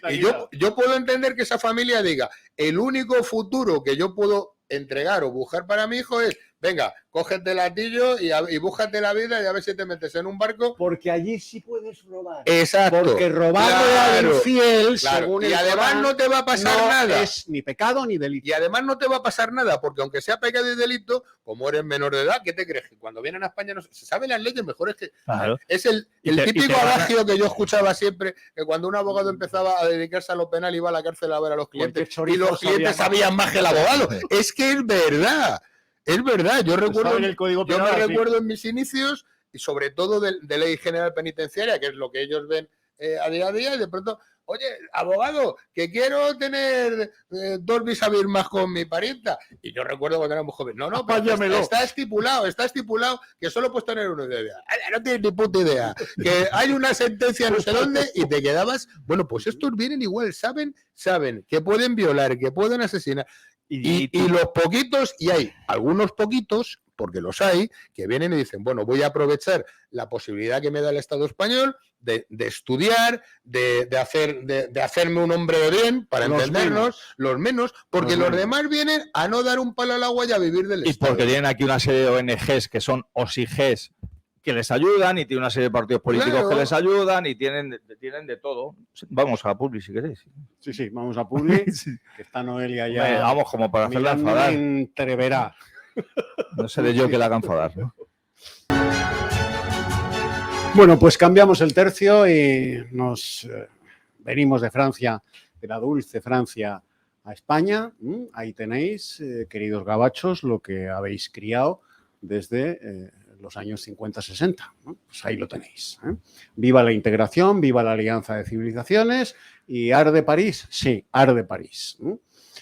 Y yo puedo entender que esa familia diga, el único futuro que yo puedo entregar o buscar para mi hijo es, venga, cógete el latillo y búscate la vida y a ver si te metes en un barco. Porque allí sí puedes robar. Exacto. Porque robarle al infiel, según y además Corán, no te va a pasar nada. No es ni pecado ni delito. Y además no te va a pasar nada, porque aunque sea pecado y delito, como eres menor de edad, ¿qué te crees? Que cuando vienen a España no se saben las leyes mejores que... Claro. Es el típico adagio que yo escuchaba siempre, que cuando un abogado empezaba a dedicarse a lo penal iba a la cárcel a ver a los clientes y los clientes sabían más que el abogado. Es que es verdad. Es verdad, yo recuerdo, me recuerdo en mis inicios, y sobre todo de ley general penitenciaria, que es lo que ellos ven a día a día, y de pronto, oye, abogado, que quiero tener 2 vis a vis más con mi parienta. Y yo recuerdo cuando era muy joven, no, pero está estipulado que solo puedes tener uno de idea. No tienes ni puta idea. Que hay una sentencia no sé dónde y te quedabas, bueno, pues estos vienen igual, saben que pueden violar, que pueden asesinar. Y los poquitos, y hay algunos poquitos, porque los hay, que vienen y dicen, bueno, voy a aprovechar la posibilidad que me da el Estado español de estudiar, de hacerme un hombre de bien, para entendernos, los menos, porque los demás vienen a no dar un palo al agua y a vivir del Estado. Y porque tienen aquí una serie de ONGs que son OSIGs, que les ayudan, y tienen una serie de partidos políticos que les ayudan, y tienen de todo. Vamos a Publi, si queréis. Sí, vamos a Publi, que está Noelia ya... Vamos, como para hacerla enfadar. Entreverá. No seré yo que la haga enfadar, ¿no? Bueno, pues cambiamos el tercio y nos venimos de Francia, de la dulce Francia, a España. Ahí tenéis, queridos gabachos, lo que habéis criado desde... los años 50-60, ¿no? Pues ahí lo tenéis. Viva la integración, viva la alianza de civilizaciones y arde París, sí, arde París.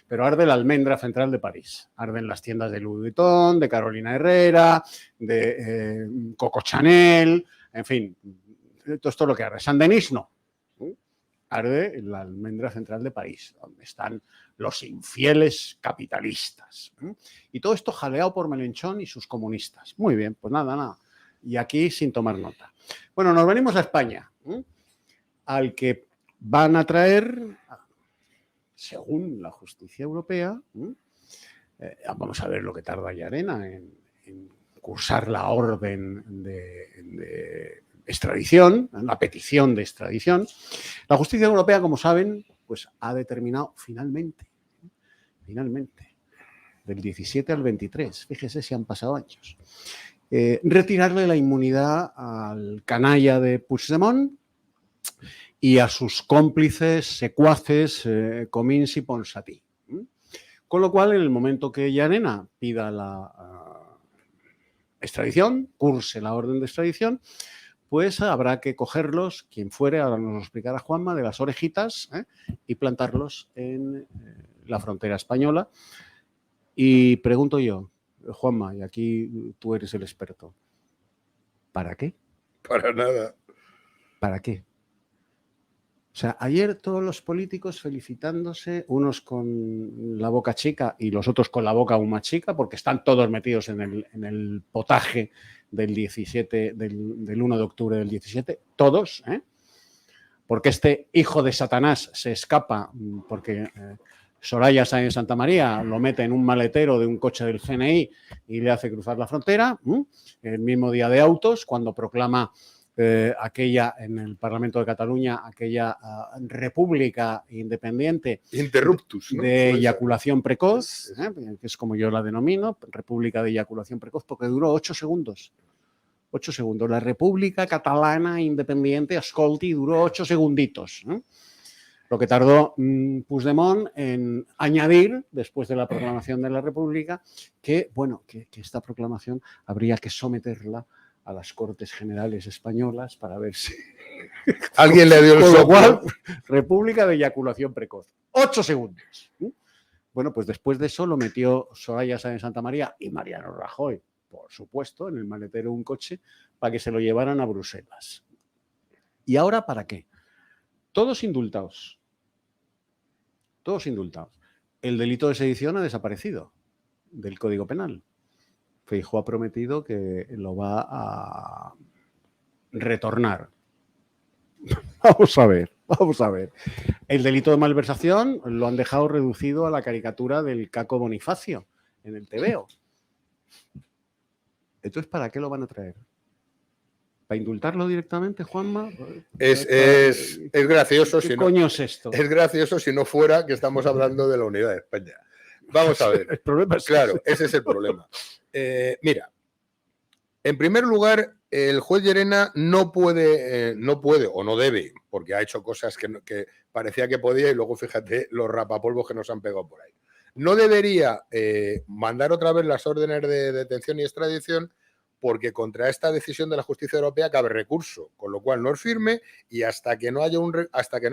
Pero arde la almendra central de París. Arden las tiendas de Louis Vuitton, de Carolina Herrera, de Coco Chanel, en fin, todo esto es lo que arde. Saint-Denis no. Arde la almendra central de París, donde están los infieles capitalistas. Y todo esto jaleado por Melenchón y sus comunistas. Muy bien, pues nada. Y aquí sin tomar nota. Bueno, nos venimos a España, al que van a traer, según la justicia europea, vamos a ver lo que tarda Llarena en cursar la orden de extradición, la petición de extradición. La justicia europea, como saben, pues ha determinado finalmente del 17 al 23, fíjese si han pasado años, retirarle la inmunidad al canalla de Puigdemont y a sus cómplices, secuaces, Comins y Ponsatí. Con lo cual, en el momento que Llarena pida la extradición, curse la orden de extradición, pues habrá que cogerlos, quien fuere, ahora nos lo explicará Juanma, de las orejitas y plantarlos en la frontera española. Y pregunto yo, Juanma, y aquí tú eres el experto, ¿para qué? Para nada. ¿Para qué? O sea, ayer todos los políticos felicitándose, unos con la boca chica y los otros con la boca aún más chica, porque están todos metidos en el potaje del 17, del 1 de octubre del 17, todos, porque este hijo de Satanás se escapa porque Soraya Sáenz de Santa María lo mete en un maletero de un coche del CNI y le hace cruzar la frontera, el mismo día de autos, cuando proclama aquella, en el Parlamento de Cataluña, aquella república independiente Interruptus, ¿no? de eyaculación precoz, que es como yo la denomino, república de eyaculación precoz, porque duró 8 segundos. 8 segundos. La República Catalana Independiente, escolti, duró 8 segunditos. Lo que tardó Puigdemont en añadir, después de la proclamación de la República, que, bueno, que esta proclamación habría que someterla a las Cortes Generales Españolas para ver si... Alguien le dio el Con lo cual, soplo. República de eyaculación precoz. 8 segundos. Bueno, pues después de eso lo metió Soraya Sáenz de Santa María y Mariano Rajoy, por supuesto, en el maletero de un coche para que se lo llevaran a Bruselas. ¿Y ahora para qué? Todos indultados. Todos indultados. El delito de sedición ha desaparecido del Código Penal. Feijóo ha prometido que lo va a retornar. Vamos a ver. El delito de malversación lo han dejado reducido a la caricatura del Caco Bonifacio en el TVO. Entonces, ¿para qué lo van a traer? ¿Para indultarlo directamente, Juanma? Es gracioso. ¿Qué coño es esto? Es gracioso si no fuera que estamos hablando de la unidad de España. Vamos a ver. El problema es claro, ese es el problema. Mira, en primer lugar, el juez Llarena no puede o no debe, porque ha hecho cosas que parecía que podía y luego fíjate los rapapolvos que nos han pegado por ahí. No debería mandar otra vez las órdenes de detención y extradición porque contra esta decisión de la justicia europea cabe recurso, con lo cual no es firme y hasta que no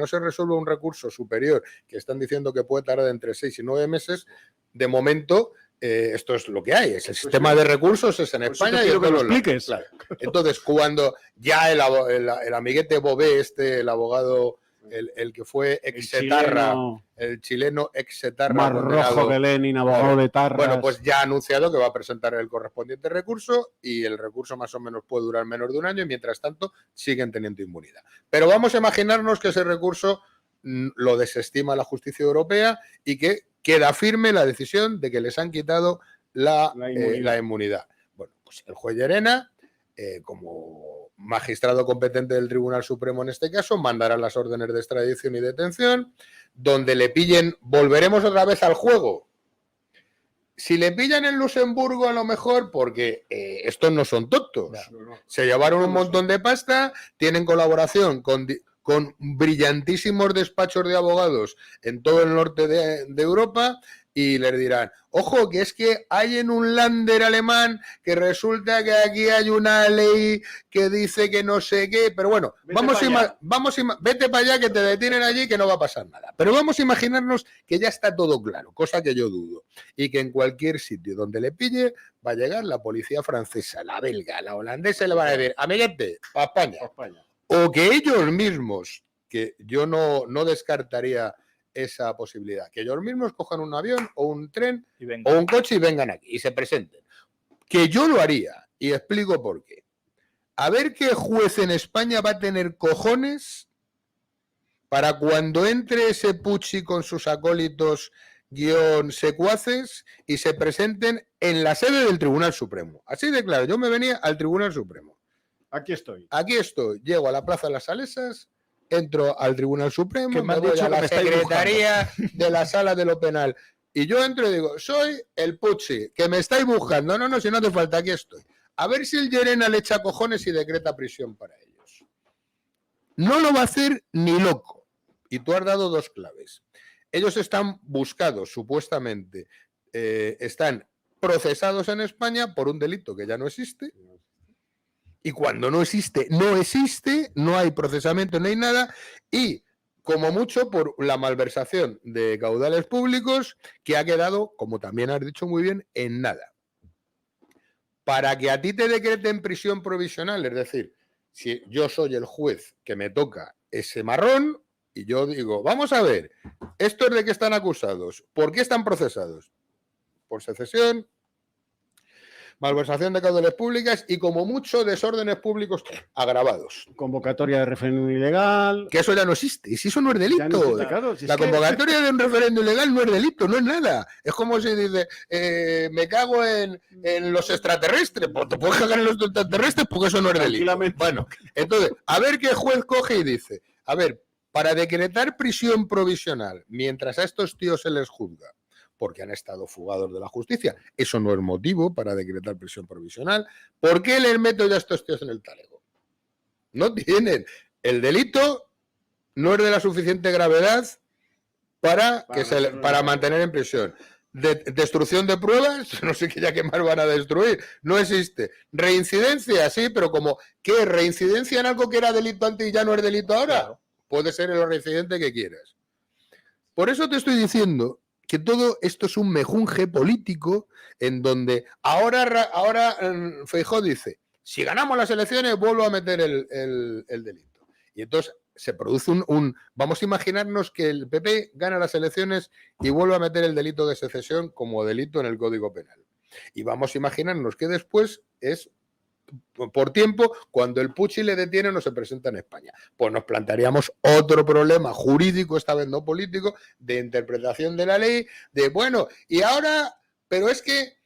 se resuelva un recurso superior, que están diciendo que puede tardar entre 6 y 9 meses, de momento esto es lo que hay. El sistema de recursos es en España y en todos los lados. Claro. Entonces, cuando ya el amiguete Bové, el abogado, el que fue ex-etarra, el chileno ex-etarra, más rojo que Lenin, abogado de Tarras. Bueno, pues ya ha anunciado que va a presentar el correspondiente recurso y el recurso más o menos puede durar menos de un año y mientras tanto siguen teniendo inmunidad. Pero vamos a imaginarnos que ese recurso lo desestima la justicia europea y que queda firme la decisión de que les han quitado la inmunidad. Bueno, pues el juez Llarena, como magistrado competente del Tribunal Supremo en este caso, mandará las órdenes de extradición y detención. Donde le pillen, volveremos otra vez al juego. Si le pillan en Luxemburgo, a lo mejor, porque estos no son tontos. No. Se llevaron un montón de pasta, tienen colaboración con brillantísimos despachos de abogados en todo el norte de Europa y les dirán, ojo, que es que hay en un Länder alemán que resulta que aquí hay una ley que dice que no sé qué, pero bueno, vete para allá que te detienen allí que no va a pasar nada. Pero vamos a imaginarnos que ya está todo claro, cosa que yo dudo, y que en cualquier sitio donde le pille va a llegar la policía francesa, la belga, la holandesa y le van a decir, amiguete, para España. O que ellos mismos, que yo no descartaría esa posibilidad, que ellos mismos cojan un avión o un tren o un coche y vengan aquí y se presenten. Que yo lo haría y explico por qué. A ver qué juez en España va a tener cojones para cuando entre ese Pucci con sus acólitos secuaces y se presenten en la sede del Tribunal Supremo. Así de claro, yo me venía al Tribunal Supremo. Aquí estoy, llego a la Plaza de las Salesas, entro al Tribunal Supremo, me voy a la secretaría de la Sala de lo Penal Y yo entro y digo, soy el Pucci, que me estáis buscando. No, si no hace falta, aquí estoy. A ver si el Llerena le echa cojones y decreta prisión para ellos. No lo va a hacer ni loco. Y tú has dado 2 claves. Ellos están buscados, supuestamente, están procesados en España por un delito que ya no existe. Y cuando no existe, no hay procesamiento, no hay nada. Y como mucho por la malversación de caudales públicos que ha quedado, como también has dicho muy bien, en nada. Para que a ti te decreten prisión provisional, es decir, si yo soy el juez que me toca ese marrón y yo digo, vamos a ver, ¿estos de qué están acusados? ¿Por qué están procesados? Por secesión, malversación de caudales públicas y como mucho desórdenes públicos agravados. Convocatoria de referéndum ilegal. Que eso ya no existe. Y si eso no es delito. No existe, claro, si la convocatoria de un referéndum ilegal no es delito, no es nada. Es como si dice, me cago en los extraterrestres. Pues te puedes cagar en los extraterrestres porque eso no es delito. Bueno, entonces, a ver qué juez coge y dice, a ver, para decretar prisión provisional mientras a estos tíos se les juzga, porque han estado fugados de la justicia. Eso no es motivo para decretar prisión provisional. ¿Por qué les meto ya a estos tíos en el talego? No tienen. El delito no es de la suficiente gravedad para mantener en prisión. Destrucción de pruebas, no sé qué ya qué más van a destruir. No existe. Reincidencia, sí, pero como, ¿qué? ¿Reincidencia en algo que era delito antes y ya no es delito ahora? Claro. Puede ser el reincidente que quieras. Por eso te estoy diciendo que todo esto es un mejunje político en donde ahora Feijóo dice, si ganamos las elecciones vuelvo a meter el delito. Y entonces se produce vamos a imaginarnos que el PP gana las elecciones y vuelve a meter el delito de secesión como delito en el Código Penal. Y vamos a imaginarnos que después es por tiempo, cuando el Pucci le detiene no se presenta en España. Pues nos plantearíamos otro problema jurídico, esta vez no político, de interpretación de la ley, de bueno, y ahora, pero es que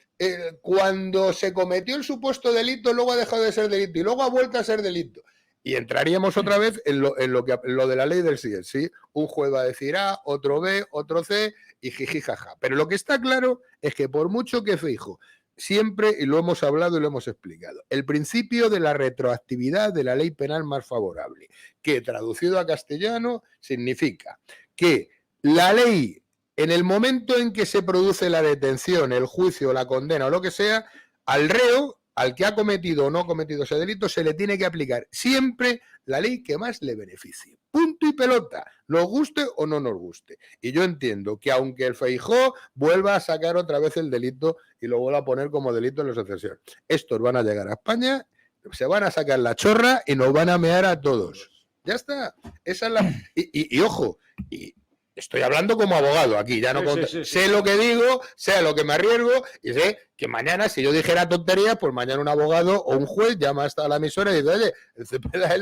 cuando se cometió el supuesto delito, luego ha dejado de ser delito y luego ha vuelto a ser delito. Y entraríamos otra vez en lo de la ley del sí, ¿sí? Un juez va a decir A, otro B, otro C y jiji jaja. Pero lo que está claro es que por mucho que Feijóo siempre, y lo hemos hablado y lo hemos explicado, el principio de la retroactividad de la ley penal más favorable, que traducido a castellano significa que la ley, en el momento en que se produce la detención, el juicio, la condena o lo que sea, al reo, al que ha cometido o no cometido ese delito, se le tiene que aplicar siempre la ley que más le beneficie. Punto y pelota, nos guste o no nos guste. Y yo entiendo que aunque el Feijóo vuelva a sacar otra vez el delito y lo vuelva a poner como delito en la secesión, estos van a llegar a España, se van a sacar la chorra y nos van a mear a todos. Ya está. Esa es la... Y ojo, y estoy hablando como abogado aquí, ya no sé lo que digo, sé a lo que me arriesgo y sé que mañana, si yo dijera tonterías, pues mañana un abogado o un juez llama hasta la emisora y dice, oye, el Cepeda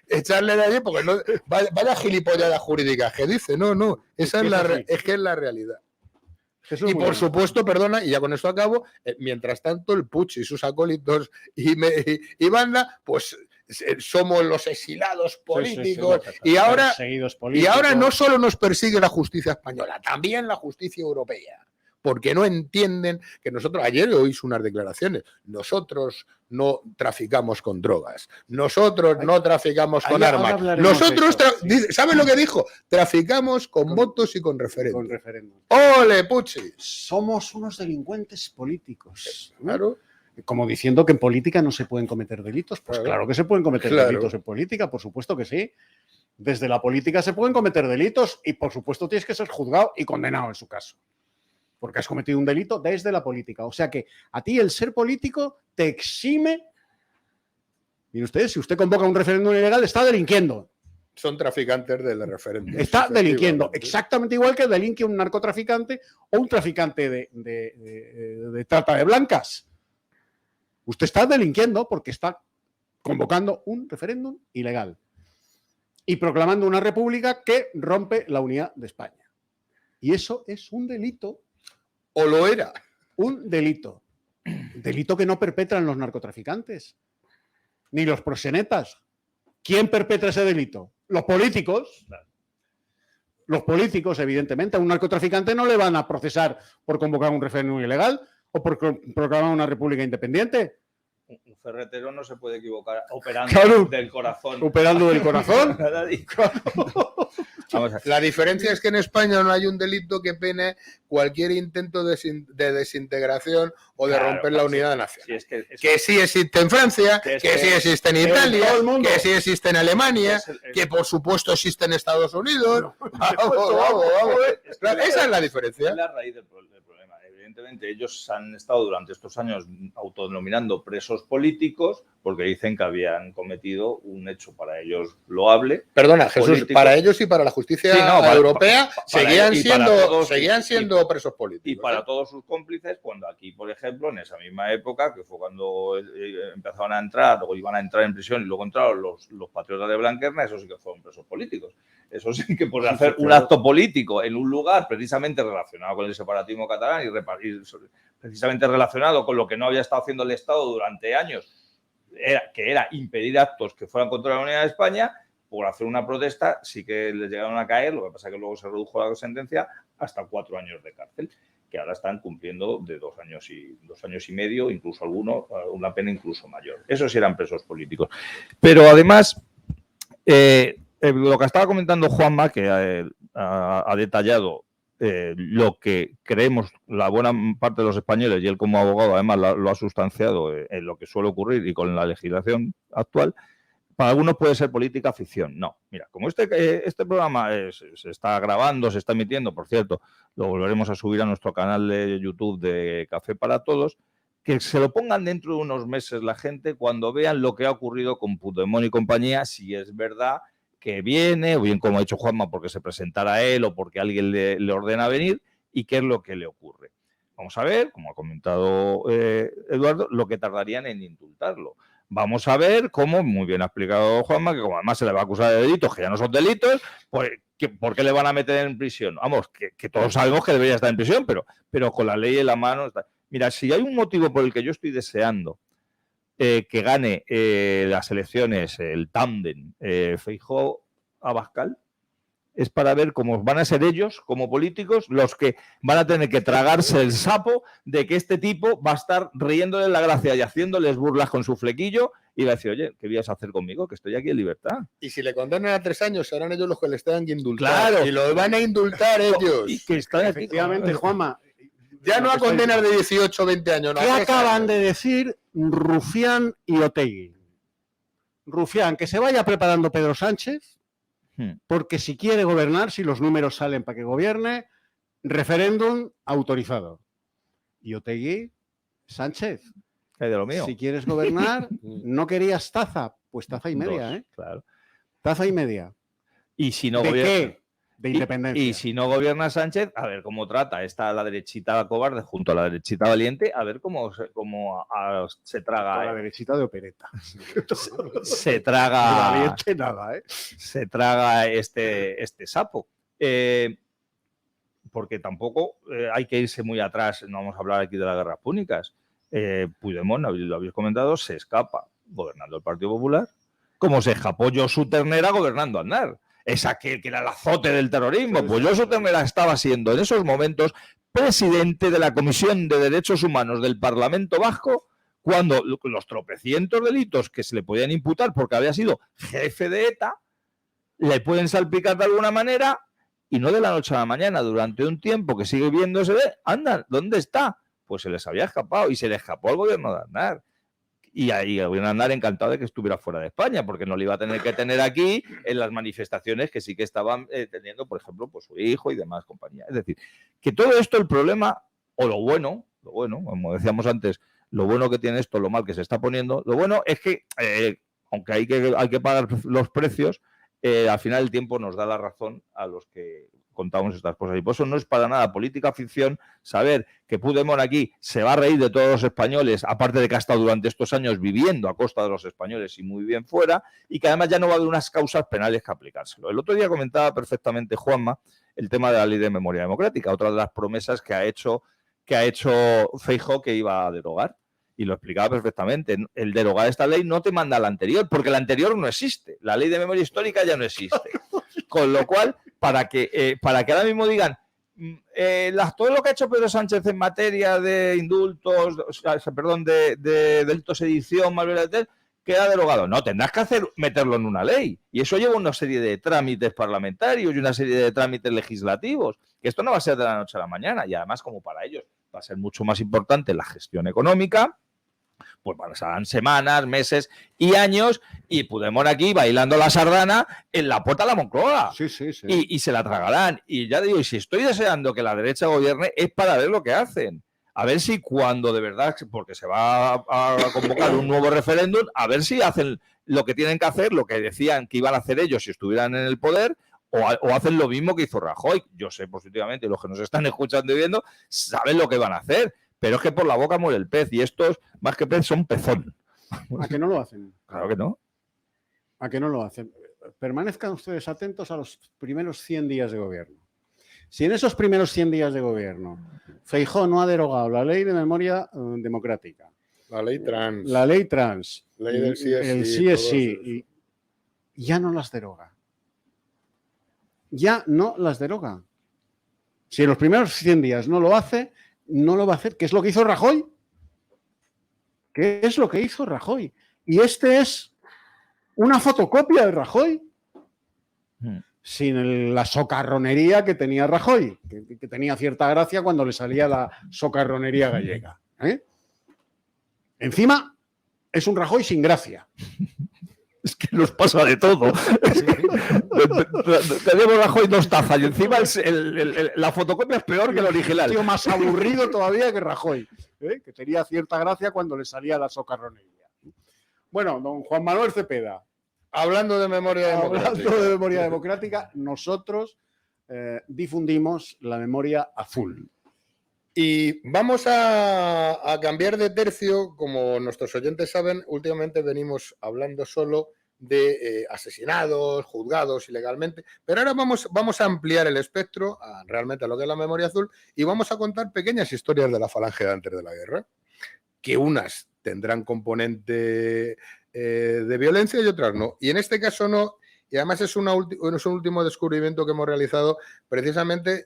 echarle de allí porque no, vaya gilipollada jurídica que dice, no, esa es que es la realidad. Y por supuesto, perdona, y ya con esto acabo, mientras tanto el Pucci y sus acólitos y banda, pues somos los exilados políticos y ahora no solo nos persigue la justicia española, también la justicia europea, porque no entienden que nosotros, ayer oís unas declaraciones, nosotros no traficamos con drogas, nosotros no traficamos con armas, nosotros, ¿sabes lo que dijo? Traficamos con votos y con referéndum. ¡Ole, Pucci! Somos unos delincuentes políticos. Claro. Como diciendo que en política no se pueden cometer delitos. Pues claro que se pueden cometer delitos en política, por supuesto que sí. Desde la política se pueden cometer delitos y por supuesto tienes que ser juzgado y condenado en su caso. Porque has cometido un delito desde la política. O sea que a ti el ser político te exime. Mire usted, si usted convoca un referéndum ilegal, está delinquiendo. Son traficantes del referéndum. Está delinquiendo, exactamente igual que delinque un narcotraficante o un traficante de trata de blancas. Usted está delinquiendo porque está convocando un referéndum ilegal y proclamando una república que rompe la unidad de España. Y eso es un delito. ¿O lo era? Un delito. Delito que no perpetran los narcotraficantes, ni los proxenetas. ¿Quién perpetra ese delito? Los políticos. Los políticos, evidentemente, a un narcotraficante no le van a procesar por convocar un referéndum ilegal o por proclamar una república independiente. Un ferretero no se puede equivocar operando del corazón. Operando del corazón. Vamos a ver. La diferencia es que en España no hay un delito que pene cualquier intento de desintegración o de romper la unidad nacional. Sí, que sí existe en Francia, que sí existe en Italia, que sí existe en Alemania, que por supuesto existe en Estados Unidos. Esa es la diferencia. Es la raíz del problema. Evidentemente, ellos han estado durante estos años autodenominando presos políticos porque dicen que habían cometido un hecho para ellos loable. Perdona, Jesús, político. Para ellos y para la justicia europea seguían siendo presos políticos. Y para todos sus cómplices, cuando aquí, por ejemplo, en esa misma época, que fue cuando empezaban a entrar o iban a entrar en prisión y luego entraron los patriotas de Blanquerna, esos sí que fueron presos políticos. Eso sí que por hacer un acto político en un lugar precisamente relacionado con el separatismo catalán y precisamente relacionado con lo que no había estado haciendo el Estado durante años, que era impedir actos que fueran contra la unidad de España, por hacer una protesta sí que les llegaron a caer, lo que pasa es que luego se redujo la sentencia hasta 4 años de cárcel, que ahora están cumpliendo de 2 años y medio, incluso algunos, una pena incluso mayor. Esos sí eran presos políticos. Pero además, lo que estaba comentando Juanma, que ha detallado lo que creemos la buena parte de los españoles, y él como abogado además lo ha sustanciado en lo que suele ocurrir y con la legislación actual, para algunos puede ser política ficción. No, mira, como este programa se está grabando, se está emitiendo, por cierto, lo volveremos a subir a nuestro canal de YouTube de Café para Todos, que se lo pongan dentro de unos meses la gente cuando vean lo que ha ocurrido con Puigdemont y compañía, si es verdad que viene, o bien como ha dicho Juanma, porque se presentara él o porque alguien le ordena venir, y qué es lo que le ocurre. Vamos a ver, como ha comentado Eduardo, lo que tardarían en indultarlo. Vamos a ver cómo, muy bien ha explicado Juanma, que como además se le va a acusar de delitos que ya no son delitos, pues ¿por qué le van a meter en prisión? Vamos, que todos sabemos que debería estar en prisión, pero con la ley en la mano. Mira, si hay un motivo por el que yo estoy deseando que gane las elecciones, el tándem Feijóo-Abascal, es para ver cómo van a ser ellos, como políticos, los que van a tener que tragarse el sapo de que este tipo va a estar riéndole la gracia y haciéndoles burlas con su flequillo y va a decir, oye, ¿qué vas a hacer conmigo? Que estoy aquí en libertad. Y si le condenan a 3 años, serán ellos los que les tengan que indultar. Claro. Y lo van a indultar ellos. Y que están Efectivamente, Juanma. Ya no a condenas de 18 o 20 años. No, ¿qué acaban de decir Rufián y Otegi? Rufián, que se vaya preparando Pedro Sánchez, porque si quiere gobernar, si los números salen para que gobierne, referéndum autorizado. Y Otegi, Sánchez, ¿qué hay de lo mío? si quieres gobernar, no querías taza, pues taza y media, 2, claro. Taza y media. Y si no ¿De gobierna, qué? De independencia. Y si no gobierna Sánchez, a ver cómo trata esta la derechita cobarde junto a la derechita valiente, a ver cómo se traga. La derechita de opereta. Se traga. Valiente nada, ¿eh? Se traga este sapo. Porque tampoco hay que irse muy atrás, no vamos a hablar aquí de las guerras púnicas. Puigdemont, lo habéis comentado, se escapa gobernando el Partido Popular, como se escapó Josu Ternera gobernando Aznar. Es aquel que era el azote del terrorismo. Pues Josu Ternera estaba siendo en esos momentos presidente de la Comisión de Derechos Humanos del Parlamento Vasco, cuando los tropecientos delitos que se le podían imputar porque había sido jefe de ETA, le pueden salpicar de alguna manera, y no de la noche a la mañana, durante un tiempo que sigue viéndose, anda, ¿dónde está? Pues se les había escapado, y se le escapó al gobierno de Aznar. Y ahí el gobierno de Aznar encantado de que estuviera fuera de España, porque no le iba a tener que tener aquí en las manifestaciones que sí que estaban teniendo, por ejemplo, pues su hijo y demás compañía. Es decir, que todo esto, el problema, o lo bueno, como decíamos antes, lo bueno que tiene esto, lo mal que se está poniendo, lo bueno es que, aunque hay que pagar los precios, al final el tiempo nos da la razón a los que contamos estas cosas. Y por eso no es para nada política ficción saber que Puigdemont aquí se va a reír de todos los españoles, aparte de que ha estado durante estos años viviendo a costa de los españoles y muy bien fuera, y que además ya no va a haber unas causas penales que aplicárselo. El otro día comentaba perfectamente Juanma el tema de la Ley de Memoria Democrática, otra de las promesas que ha hecho Feijóo que iba a derogar. Y lo explicaba perfectamente. El derogar esta ley no te manda a la anterior, porque la anterior no existe. La ley de memoria histórica ya no existe. Con lo cual, para que ahora mismo digan todo lo que ha hecho Pedro Sánchez en materia de indultos, de delitos de sedición, malversación, queda derogado. No, tendrás que meterlo en una ley. Y eso lleva una serie de trámites parlamentarios y una serie de trámites legislativos. Que esto no va a ser de la noche a la mañana. Y además, como para ellos va a ser mucho más importante la gestión económica, pues pasarán semanas, meses y años y Puigdemont aquí bailando la sardana en la puerta de la Moncloa. Sí, sí, sí. Y se la tragarán. Y ya digo, y si estoy deseando que la derecha gobierne es para ver lo que hacen. A ver si cuando de verdad, porque se va a convocar un nuevo referéndum, a ver si hacen lo que tienen que hacer, lo que decían que iban a hacer ellos si estuvieran en el poder, o hacen lo mismo que hizo Rajoy. Yo sé positivamente, y los que nos están escuchando y viendo, saben lo que van a hacer. Pero es que por la boca muere el pez y estos, más que pez, son pezón. ¿A que no lo hacen? Claro que no. ¿A que no lo hacen? Permanezcan ustedes atentos a los primeros 100 días de gobierno. Si en esos primeros 100 días de gobierno Feijóo no ha derogado la ley de memoria democrática, la ley trans, ley del el CSI, ya no las deroga. Ya no las deroga. Si en los primeros 100 días no lo hace, no lo va a hacer. ¿Qué es lo que hizo Rajoy? ¿Qué es lo que hizo Rajoy? Y este es una fotocopia de Rajoy. Sin la socarronería que tenía Rajoy, que tenía cierta gracia cuando le salía la socarronería gallega. Encima, es un Rajoy sin gracia. Es que nos pasa de todo. Tenemos Rajoy 2 tazas y encima la fotocopia es peor que el original. Tío más aburrido todavía que Rajoy, que tenía cierta gracia cuando le salía la socarronería. Bueno, don Juan Manuel Cepeda. Hablando de memoria democrática, nosotros difundimos la memoria azul. Y vamos a cambiar de tercio. Como nuestros oyentes saben, últimamente venimos hablando solo de asesinados, juzgados ilegalmente, pero ahora vamos a ampliar el espectro realmente a lo que es la memoria azul y vamos a contar pequeñas historias de la Falange de antes de la guerra, que unas tendrán componente de violencia y otras no. Y en este caso no. Y además es un último descubrimiento que hemos realizado precisamente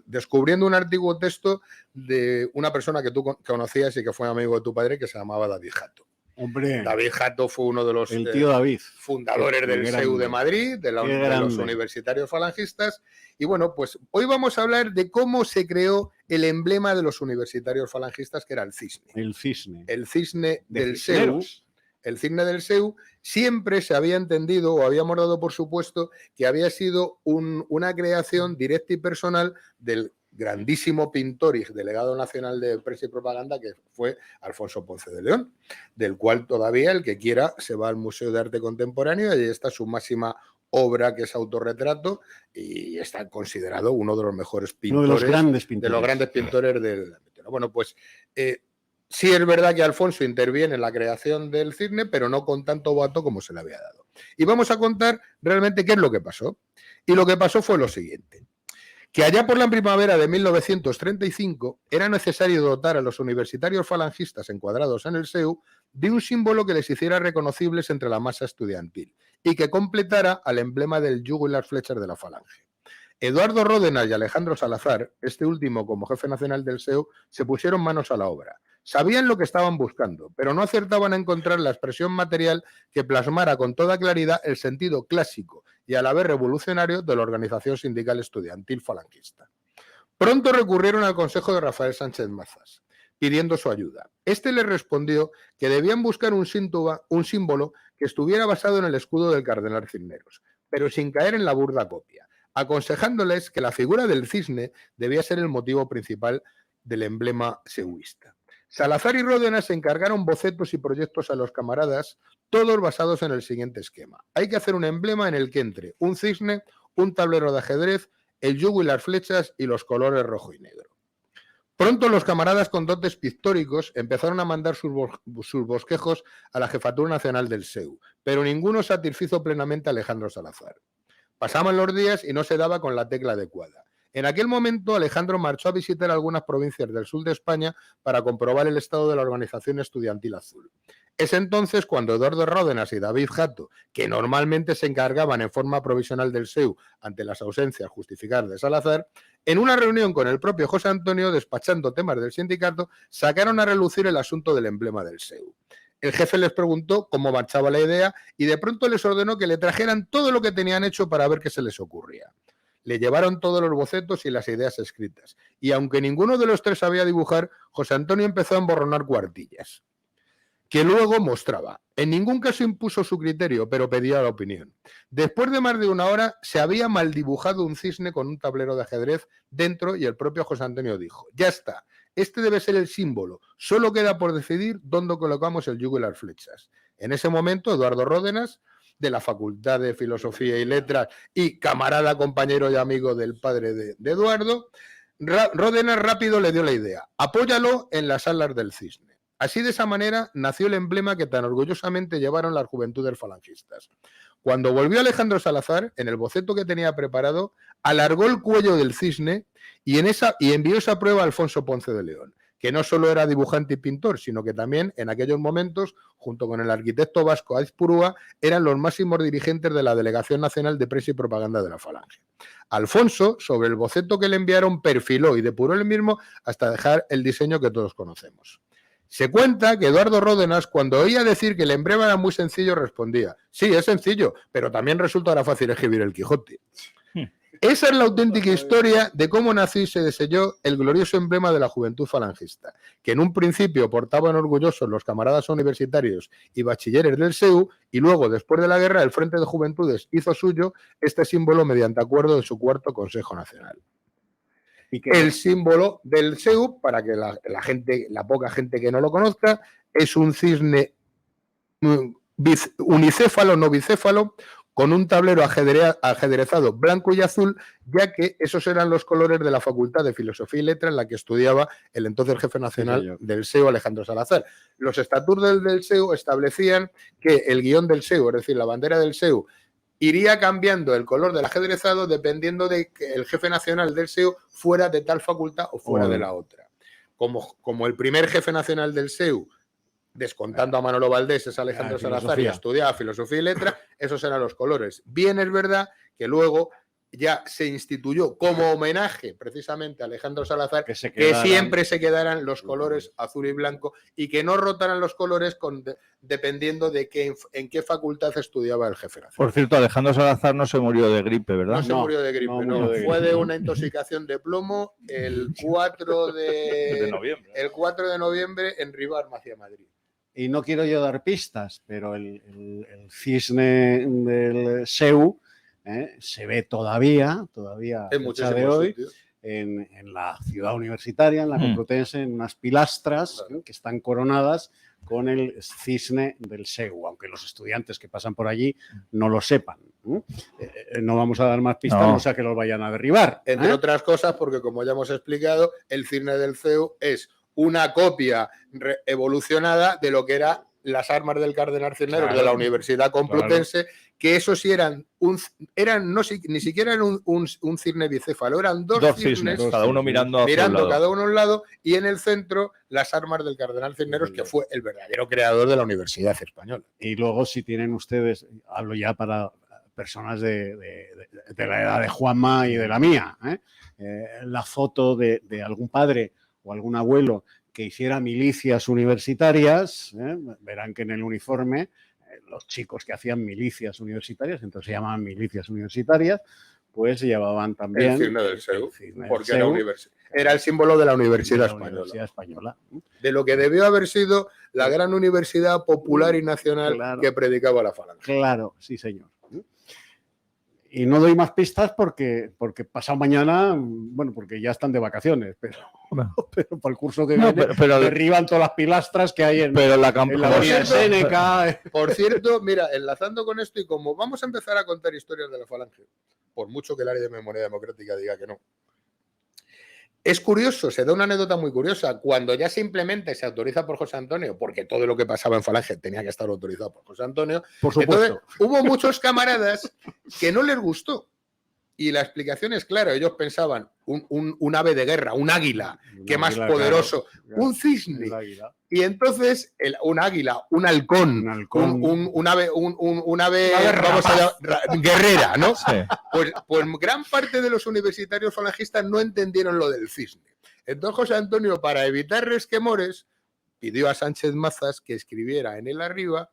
descubriendo un antiguo texto de una persona que tú conocías y que fue amigo de tu padre, que se llamaba David Jato. Hombre, David Jato fue uno de los el tío David, fundadores del CEU de Madrid, de los universitarios falangistas. Y bueno, pues hoy vamos a hablar de cómo se creó el emblema de los universitarios falangistas, que era el cisne. El cisne. El cisne del CEU. El cisne del CEU siempre se había entendido o habíamos dado por supuesto que había sido una creación directa y personal del grandísimo pintor y delegado nacional de prensa y propaganda que fue Alfonso Ponce de León, del cual todavía el que quiera se va al Museo de Arte Contemporáneo y ahí está su máxima obra, que es Autorretrato, y está considerado uno de los mejores pintores, uno de los grandes pintores del ámbito. Bueno, pues sí es verdad que Alfonso interviene en la creación del cisne, pero no con tanto boato como se le había dado. Y vamos a contar realmente qué es lo que pasó. Y lo que pasó fue lo siguiente, que allá por la primavera de 1935 era necesario dotar a los universitarios falangistas encuadrados en el CEU de un símbolo que les hiciera reconocibles entre la masa estudiantil y que completara al emblema del yugo y las flechas de la falange. Eduardo Ródenas y Alejandro Salazar, este último como jefe nacional del CEU, se pusieron manos a la obra. Sabían lo que estaban buscando, pero no acertaban a encontrar la expresión material que plasmara con toda claridad el sentido clásico y a la vez revolucionario de la organización sindical estudiantil falangista. Pronto recurrieron al consejo de Rafael Sánchez Mazas, pidiendo su ayuda. Este les respondió que debían buscar un símbolo que estuviera basado en el escudo del cardenal Cisneros, pero sin caer en la burda copia, aconsejándoles que la figura del cisne debía ser el motivo principal del emblema seuista. Salazar y Ródenas se encargaron bocetos y proyectos a los camaradas, todos basados en el siguiente esquema. Hay que hacer un emblema en el que entre un cisne, un tablero de ajedrez, el yugo y las flechas y los colores rojo y negro. Pronto los camaradas con dotes pictóricos empezaron a mandar sus bosquejos a la Jefatura Nacional del CEU, pero ninguno satisfizo plenamente a Alejandro Salazar. Pasaban los días y no se daba con la tecla adecuada. En aquel momento, Alejandro marchó a visitar algunas provincias del sur de España para comprobar el estado de la organización estudiantil azul. Es entonces cuando Eduardo Ródenas y David Jato, que normalmente se encargaban en forma provisional del SEU ante las ausencias justificadas de Salazar, en una reunión con el propio José Antonio, despachando temas del sindicato, sacaron a relucir el asunto del emblema del SEU. El jefe les preguntó cómo marchaba la idea y de pronto les ordenó que le trajeran todo lo que tenían hecho para ver qué se les ocurría. Le llevaron todos los bocetos y las ideas escritas. Y aunque ninguno de los tres sabía dibujar, José Antonio empezó a emborronar cuartillas, que luego mostraba. En ningún caso impuso su criterio, pero pedía la opinión. Después de más de una hora, se había mal dibujado un cisne con un tablero de ajedrez dentro y el propio José Antonio dijo: ya está, este debe ser el símbolo, solo queda por decidir dónde colocamos el yugo y las flechas. En ese momento, Eduardo Ródenas, de la Facultad de Filosofía y Letras y camarada, compañero y amigo del padre de Eduardo, Ródenas rápido le dio la idea: apóyalo en las alas del cisne. Así, de esa manera, nació el emblema que tan orgullosamente llevaron las juventudes falangistas. Cuando volvió Alejandro Salazar, en el boceto que tenía preparado, alargó el cuello del cisne y envió esa prueba a Alfonso Ponce de León, que no solo era dibujante y pintor, sino que también en aquellos momentos, junto con el arquitecto vasco Aizpurúa, eran los máximos dirigentes de la Delegación Nacional de Prensa y Propaganda de la Falange. Alfonso, sobre el boceto que le enviaron, perfiló y depuró el mismo hasta dejar el diseño que todos conocemos. Se cuenta que Eduardo Ródenas, cuando oía decir que el emblema era muy sencillo, respondía: sí, es sencillo, pero también resultará fácil escribir el Quijote. Esa es la auténtica historia de cómo nació y se diseñó el glorioso emblema de la juventud falangista, que en un principio portaban orgullosos los camaradas universitarios y bachilleres del SEU, y luego, después de la guerra, el Frente de Juventudes hizo suyo este símbolo mediante acuerdo de su cuarto Consejo Nacional. El símbolo del SEU, para que la poca gente que no lo conozca, es un cisne unicéfalo, no bicéfalo, con un tablero ajedrezado blanco y azul, ya que esos eran los colores de la Facultad de Filosofía y Letras en la que estudiaba el entonces jefe nacional del SEU, Alejandro Salazar. Los estatutos del SEU establecían que el guión del SEU, es decir, la bandera del SEU, iría cambiando el color del ajedrezado dependiendo de que el jefe nacional del SEU fuera de tal facultad o fuera de la otra. Como el primer jefe nacional del SEU, descontando a Manolo Valdés, es Alejandro Salazar, y estudiaba Filosofía y Letras, esos eran los colores. Bien es verdad que luego ya se instituyó como homenaje precisamente a Alejandro Salazar que siempre se quedaran los colores azul y blanco y que no rotaran los colores dependiendo de en qué facultad estudiaba el jefe nacional. Por cierto, Alejandro Salazar no se murió de gripe, ¿verdad? No se murió de gripe, no. Fue de una intoxicación de plomo el 4 de noviembre en Rivas, hacia Madrid. Y no quiero yo dar pistas, pero el cisne del SEU se ve todavía de hoy en la ciudad universitaria, en la Complutense, en unas pilastras que están coronadas con el cisne del SEU, aunque los estudiantes que pasan por allí no lo sepan. No vamos a dar más pistas, no sea que los vayan a derribar. Entre otras cosas, porque como ya hemos explicado, el cisne del SEU es una copia evolucionada de lo que eran las armas del Cardenal Cisneros de la Universidad Complutense, que eso sí ni siquiera eran un cisne bicéfalo, eran dos cisnes, cada uno mirando cada uno a un lado, y en el centro las armas del Cardenal Cisneros, que fue el verdadero creador de la Universidad Española. Y luego, si tienen ustedes, hablo ya para personas de la edad de Juanma y de la mía, la foto de algún padre o algún abuelo que hiciera milicias universitarias, verán que en el uniforme los chicos que hacían milicias universitarias, entonces se llamaban milicias universitarias, pues llevaban también el cisne del SEU, porque era el símbolo de la Universidad Española. De lo que debió haber sido la gran universidad popular y nacional que predicaba la Falange. Claro, sí señor. Y no doy más pistas porque pasado mañana, bueno, porque ya están de vacaciones, pero para el curso que viene derriban todas las pilastras que hay en la Vía Séneca. Por cierto, mira, enlazando con esto y como vamos a empezar a contar historias de la Falange, por mucho que el área de memoria democrática diga que no, es curioso, se da una anécdota muy curiosa. Cuando ya se implementa y se autoriza por José Antonio, porque todo lo que pasaba en Falange tenía que estar autorizado por José Antonio, por supuesto. Entonces, hubo muchos camaradas que no les gustó. Y la explicación es clara, ellos pensaban un ave de guerra, un águila, qué más águila, poderoso, claro, un cisne. el águila. Y entonces un águila, un halcón, un ave, vamos a llamar, guerrera, ¿no? Sí. Pues gran parte de los universitarios falangistas no entendieron lo del cisne. Entonces José Antonio, para evitar resquemores, pidió a Sánchez Mazas que escribiera en el arriba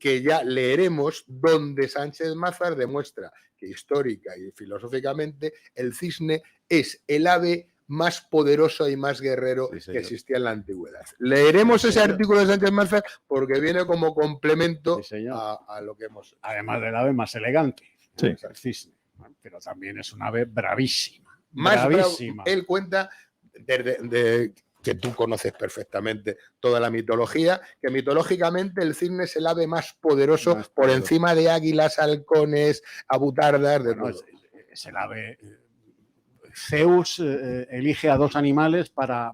que ya leeremos, donde Sánchez Mazas demuestra que histórica y filosóficamente el cisne es el ave más poderoso y más guerrero que existía en la antigüedad. Leeremos ese artículo de Sánchez Mazas porque viene como complemento a lo que hemos... Además del ave más elegante, sí. El cisne, pero también es un ave bravísima. Más bravísima. Él cuenta que tú conoces perfectamente toda la mitología, que mitológicamente el cisne es el ave más poderoso por encima de águilas, halcones, abutardas, de todo. Es el ave... Zeus elige a dos animales para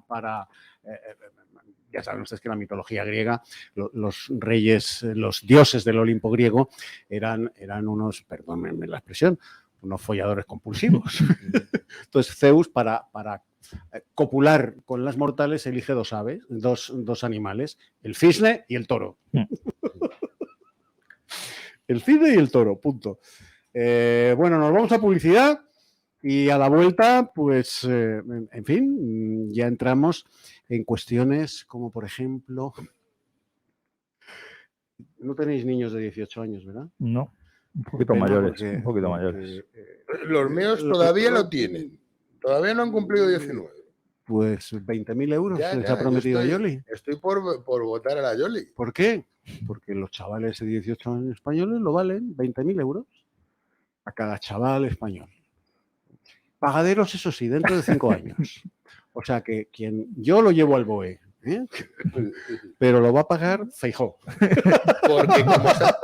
ya saben ustedes que en la mitología griega los reyes, los dioses del Olimpo griego eran unos, perdónenme la expresión, unos folladores compulsivos. Entonces Zeus para copular con las mortales elige dos aves, dos animales, el cisne y el toro. El cisne y el toro, punto. Bueno, nos vamos a publicidad. Y a la vuelta, pues, en fin, ya entramos en cuestiones como, por ejemplo, no tenéis niños de 18 años, ¿verdad? No, un poquito mayores. Un poquito mayores. Los míos todavía lo tienen. Todavía no han cumplido 19. Pues 20.000 euros les ha prometido a Yoli. Estoy por votar a la Yoli. ¿Por qué? Porque los chavales de 18 años españoles lo valen 20.000 euros a cada chaval español. Pagaderos, eso sí, dentro de 5 años. O sea que yo lo llevo al BOE, ¿eh? Pero lo va a pagar Feijóo. Porque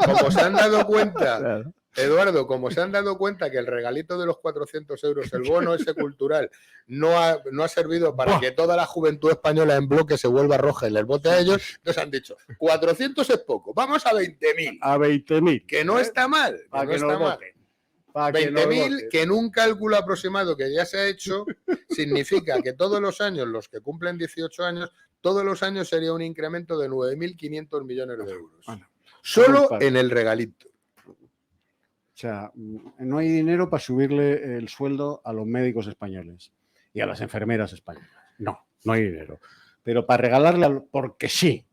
como se han dado cuenta, claro. Eduardo, como se han dado cuenta que el regalito de los 400 euros, el bono ese cultural, no ha servido para que toda la juventud española en bloque se vuelva roja y les vote a ellos, entonces han dicho, 400 es poco, vamos a 20.000. A 20.000. Que no está mal. Para que no está mal. 20.000, que en un cálculo aproximado que ya se ha hecho, significa que todos los años, los que cumplen 18 años, todos los años sería un incremento de 9.500 millones de euros. Solo en el regalito. O sea, no hay dinero para subirle el sueldo a los médicos españoles y a las enfermeras españolas. No hay dinero. Pero para regalarle, porque sí,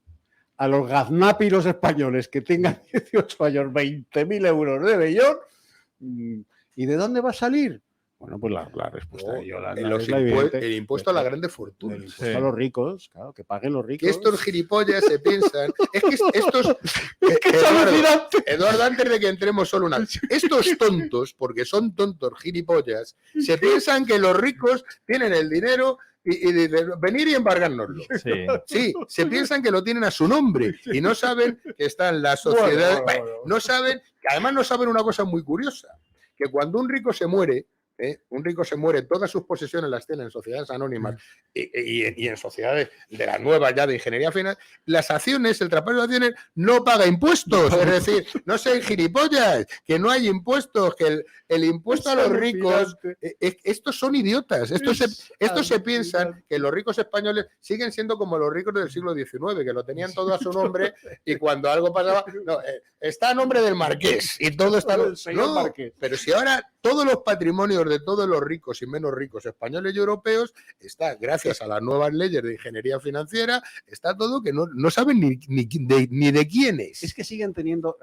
a los gaznápiros españoles que tengan 18 años, 20.000 euros de vellón. ¿Y de dónde va a salir? Bueno, pues la respuesta de Yolanda es la evidente. El impuesto a la grande fortuna. El impuesto a los ricos, claro, que paguen los ricos. Que estos gilipollas se piensan... Es que estos... Eduardo, antes de que entremos solo una vez. Estos tontos, porque son tontos gilipollas, se piensan que los ricos tienen el dinero y dicen, venir y embargárnoslo. Sí, se piensan que lo tienen a su nombre y no saben que está en la sociedad. No saben, además no saben una cosa muy curiosa, que cuando un rico se muere, todas sus posesiones las tiene en sociedades anónimas y en sociedades de la nueva ya de ingeniería final, las acciones, el traspaso de acciones no paga impuestos, es decir, no sean gilipollas, que no hay impuestos, que el impuesto a los ricos, estos son idiotas, estos se piensan que los ricos españoles siguen siendo como los ricos del siglo XIX, que lo tenían todo a su nombre y cuando algo pasaba, está a nombre del marqués y todo está... No, pero si ahora todos los patrimonios de todos los ricos y menos ricos españoles y europeos está, gracias a las nuevas leyes de ingeniería financiera, está todo que no saben ni de quién es. Es que siguen teniendo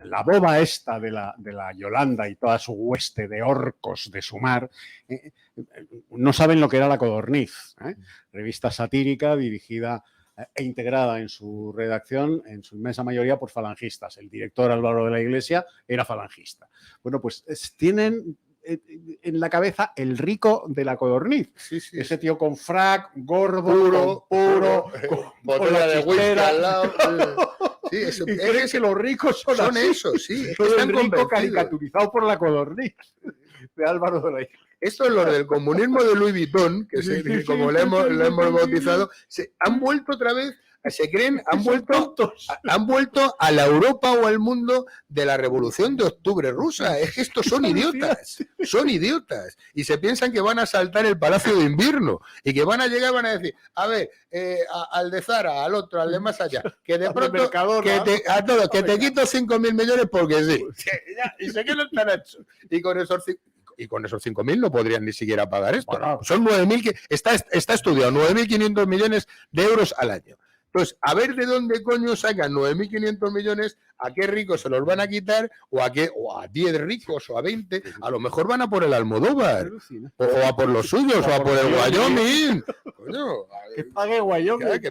la boba esta de la Yolanda y toda su hueste de orcos de su mar, no saben lo que era La Codorniz, revista satírica dirigida e integrada en su redacción, en su inmensa mayoría, por falangistas. El director Álvaro de la Iglesia era falangista. Bueno, pues tienen en la cabeza el rico de La Codorniz. Sí, ese tío con frac, gordo, puro, con la de whisky al lado. Sí, eso, y creen que los ricos son eso, sí. Son el rico caricaturizado por La Codorniz de Álvaro de la Iglesia. Esto es lo del comunismo de Louis Vuitton, que como lo hemos bautizado, se han vuelto otra vez se creen, han vuelto a la Europa o al mundo de la Revolución de Octubre rusa. Es que estos son idiotas. Y se piensan que van a saltar el Palacio de Invierno y que van a llegar y van a decir, a ver, al de Zara, al otro, al de más allá, que de pronto que te quito 5.000 millones porque sí. Y sé que no están hechos. Y con esos 5.000 no podrían ni siquiera pagar esto. Bueno, son 9.000 que está estudiado, 9.500 millones de euros al año. Entonces, a ver de dónde coño sacan 9.500 millones, a qué ricos se los van a quitar, o a 10 ricos, o a 20, a lo mejor van a por el Almodóvar, o a por los suyos, o a por el Wyoming. Coño, que pague Wyoming.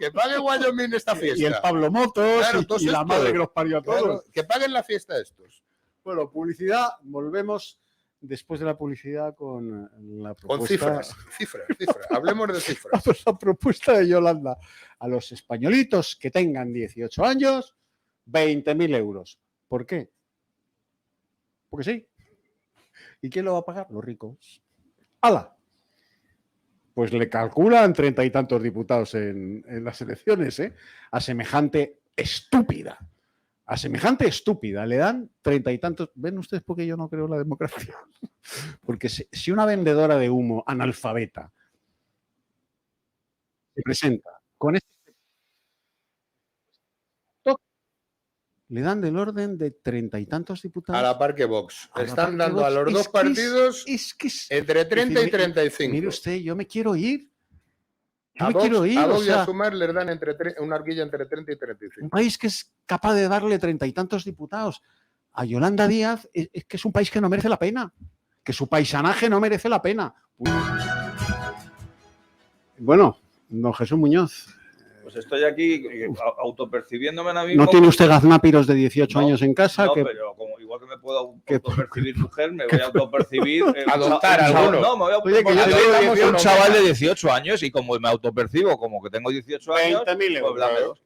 Que pague Wyoming esta fiesta. Y el Pablo Motos, claro, y la madre que los parió a todos. Claro, que paguen la fiesta estos. Bueno, publicidad, volvemos después de la publicidad con la propuesta. Con cifras. Hablemos de cifras. La propuesta de Yolanda. A los españolitos que tengan 18 años, 20.000 euros. ¿Por qué? Porque sí. ¿Y quién lo va a pagar? Los ricos. ¡Hala! Pues le calculan 30 y tantos diputados en las elecciones, ¿eh? A semejante estúpida le dan 30 y tantos. ¿Ven ustedes por qué yo no creo en la democracia? Porque si una vendedora de humo analfabeta se presenta con este, le dan del orden de 30 y tantos diputados. A la par que Vox. Están dando a los dos partidos entre 30 y 35. Mire usted, yo me quiero ir. A Vox y a Sumar les dan una horquilla entre 30 y 35. Un país que es capaz de darle 30 y tantos diputados a Yolanda Díaz es que es un país que no merece la pena. Que su paisanaje no merece la pena. Bueno, don Jesús Muñoz. Pues estoy aquí autopercibiéndome a mí mismo. ¿No tiene usted gaznápiros de 18 años en casa? No, pero igual que me puedo autopercibir mujer, me voy a autopercibir... adoptar alguno. No, me voy a autopercibir un chaval de 18 años y como me autopercibo como que tengo 18 años... 20.000 euros.